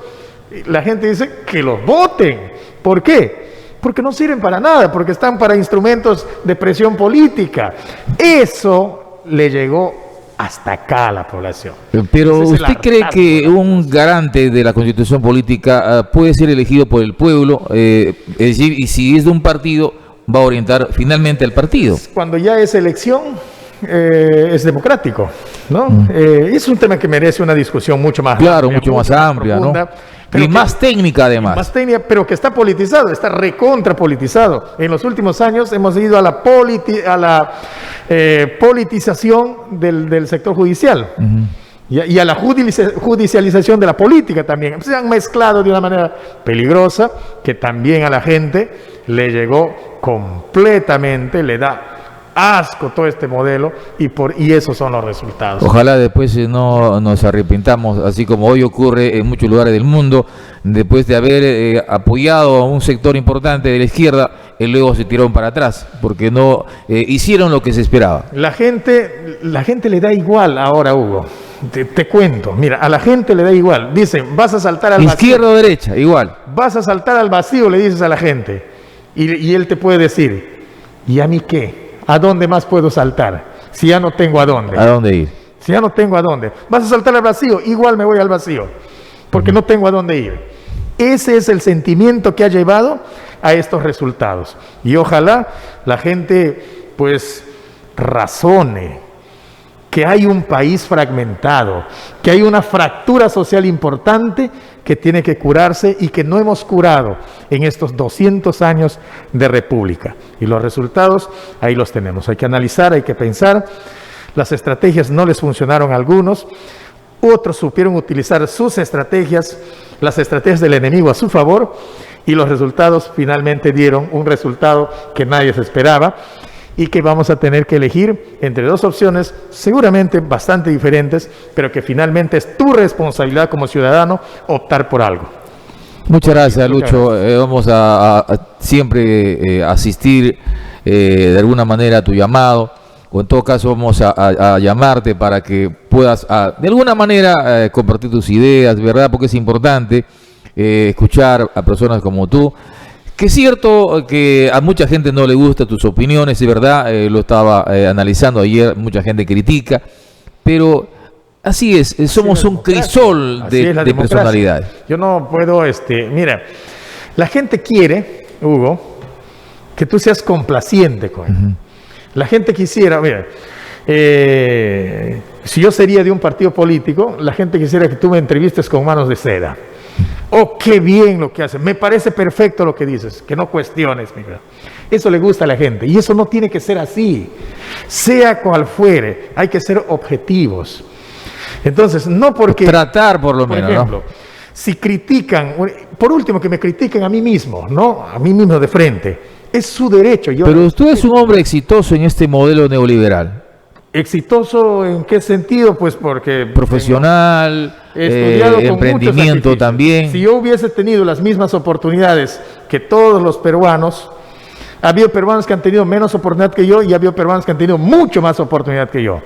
la gente dice que los voten. ¿Por qué? Porque no sirven para nada, porque están para instrumentos de presión política. Eso le llegó hasta acá a la población. Pero ¿usted cree que un garante de la Constitución política puede ser elegido por el pueblo? Es decir, y si es de un partido, va a orientar finalmente al partido. Cuando ya es elección, es democrático, ¿no? Es un tema que merece una discusión mucho más amplia, mucho más amplia, profunda, ¿no? Y más técnica además. Más técnica, pero que está politizado, está recontra politizado. En los últimos años hemos ido a la politización del sector judicial. Y a la judicialización de la política también. Se han mezclado de una manera peligrosa que también a la gente le llegó completamente, le da asco todo este modelo y esos son los resultados. Ojalá después no nos arrepintamos, así como hoy ocurre en muchos lugares del mundo, después de haber apoyado a un sector importante de la izquierda, y luego se tiraron para atrás, porque no hicieron lo que se esperaba. La gente le da igual ahora, Hugo. Te cuento, mira, a la gente le da igual. Dicen, vas a saltar al vacío. Izquierda o derecha, igual. Vas a saltar al vacío, le dices a la gente. Y él te puede decir, ¿y a mí qué? ¿A dónde más puedo saltar? Si ya no tengo a dónde. ¿A dónde ir? Si ya no tengo a dónde. Vas a saltar al vacío, igual me voy al vacío, porque no tengo a dónde ir. Ese es el sentimiento que ha llevado a estos resultados. Y ojalá la gente, pues, razone que hay un país fragmentado, que hay una fractura social importante que tiene que curarse y que no hemos curado en estos 200 años de república. Y los resultados, ahí los tenemos. Hay que analizar, hay que pensar. Las estrategias no les funcionaron a algunos, otros supieron utilizar sus estrategias, las estrategias del enemigo a su favor, y los resultados finalmente dieron un resultado que nadie se esperaba, y que vamos a tener que elegir entre dos opciones seguramente bastante diferentes, pero que finalmente es tu responsabilidad como ciudadano optar por algo. Muchas gracias, Lucho. Vamos a siempre asistir de alguna manera a tu llamado, o en todo caso vamos a llamarte para que puedas de alguna manera compartir tus ideas, ¿verdad? Porque es importante escuchar a personas como tú. Que es cierto que a mucha gente no le gustan tus opiniones, es verdad, lo estaba analizando ayer, mucha gente critica, pero así es, somos un crisol de personalidades. Yo no puedo, mira, la gente quiere, Hugo, que tú seas complaciente con él. La gente quisiera, mira, si yo sería de un partido político, la gente quisiera que tú me entrevistes con manos de seda. Oh, qué bien lo que haces, me parece perfecto lo que dices, que no cuestiones, mira. Eso le gusta a la gente y eso no tiene que ser así, sea cual fuere, hay que ser objetivos. Entonces, no porque... Tratar por lo menos, ejemplo, ¿no? Si critican, por último que me critiquen a mí mismo, ¿no? A mí mismo de frente, es su derecho. Pero usted es un hombre exitoso en este modelo neoliberal. ¿Exitoso en qué sentido? Pues porque... Profesional, emprendimiento también. Si yo hubiese tenido las mismas oportunidades que todos los peruanos, ha habido peruanos que han tenido menos oportunidad que yo y ha habido peruanos que han tenido mucho más oportunidad que yo.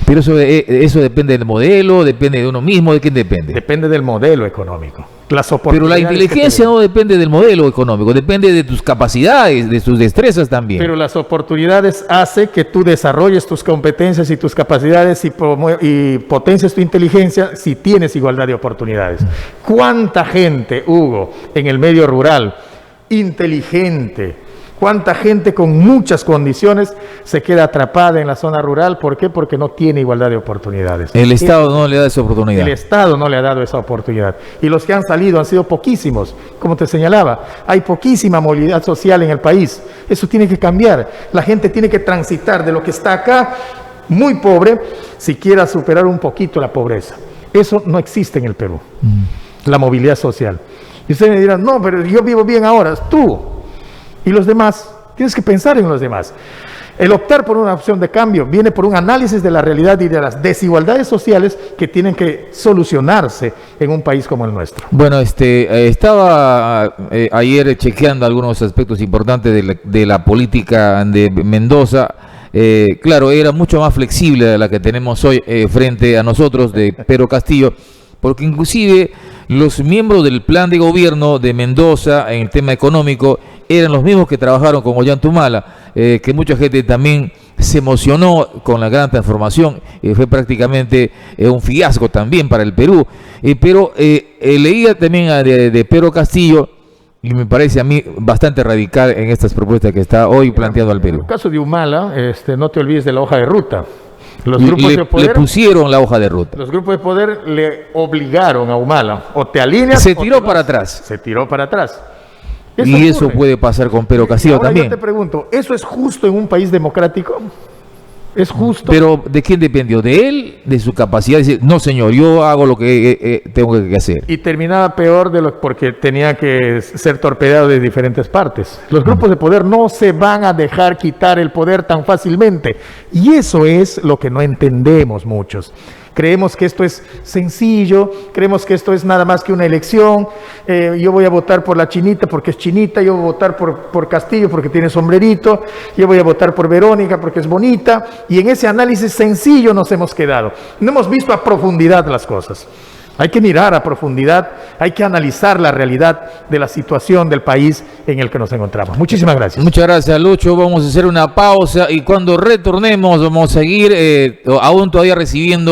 Pero eso depende del modelo, depende de uno mismo, ¿de quién depende? Depende del modelo económico. Pero la inteligencia no depende del modelo económico, depende de tus capacidades, de tus destrezas también. Pero las oportunidades hacen que tú desarrolles tus competencias y tus capacidades y potencies tu inteligencia si tienes igualdad de oportunidades. ¿Cuánta gente, Hugo, en el medio rural, inteligente, ¿Cuánta gente con muchas condiciones se queda atrapada en la zona rural? ¿Por qué? Porque no tiene igualdad de oportunidades. El Estado no le da esa oportunidad. El Estado no le ha dado esa oportunidad. Y los que han salido han sido poquísimos. Como te señalaba, hay poquísima movilidad social en el país. Eso tiene que cambiar. La gente tiene que transitar de lo que está acá, muy pobre, si quiera superar un poquito la pobreza. Eso no existe en el Perú, la movilidad social. Y ustedes me dirán, no, pero yo vivo bien ahora. Tú y los demás, tienes que pensar en los demás. El optar por una opción de cambio viene por un análisis de la realidad y de las desigualdades sociales que tienen que solucionarse en un país como el nuestro. Bueno, estaba ayer chequeando algunos aspectos importantes de la política de Mendoza. Claro, era mucho más flexible de la que tenemos hoy frente a nosotros de Pedro Castillo, porque inclusive los miembros del plan de gobierno de Mendoza en el tema económico eran los mismos que trabajaron con Ollantumala, que mucha gente también se emocionó con la gran transformación, fue prácticamente un fiasco también para el Perú, pero leía también de Pedro Castillo, y me parece a mí bastante radical en estas propuestas que está hoy planteando al Perú. En el caso de Humala, no te olvides de la hoja de ruta. Los grupos de poder, le pusieron la hoja de ruta. Los grupos de poder le obligaron a Humala, o te alineas. Se tiró para atrás. Se tiró para atrás. Y eso puede pasar con Pedro Castillo también. Yo te pregunto, ¿eso es justo en un país democrático? ¿Es justo? Pero ¿de quién dependió? ¿De él? ¿De su capacidad de decir, no señor, yo hago lo que tengo que hacer? Y terminaba peor porque tenía que ser torpedeado de diferentes partes. Los grupos de poder no se van a dejar quitar el poder tan fácilmente. Y eso es lo que no entendemos muchos. Creemos que esto es sencillo, creemos que esto es nada más que una elección. Yo voy a votar por la chinita porque es chinita, yo voy a votar por Castillo porque tiene sombrerito, yo voy a votar por Verónica porque es bonita. Y en ese análisis sencillo nos hemos quedado. No hemos visto a profundidad las cosas. Hay que mirar a profundidad, hay que analizar la realidad de la situación del país en el que nos encontramos. Muchísimas gracias. Muchas gracias, Lucho. Vamos a hacer una pausa y cuando retornemos vamos a seguir aún todavía recibiendo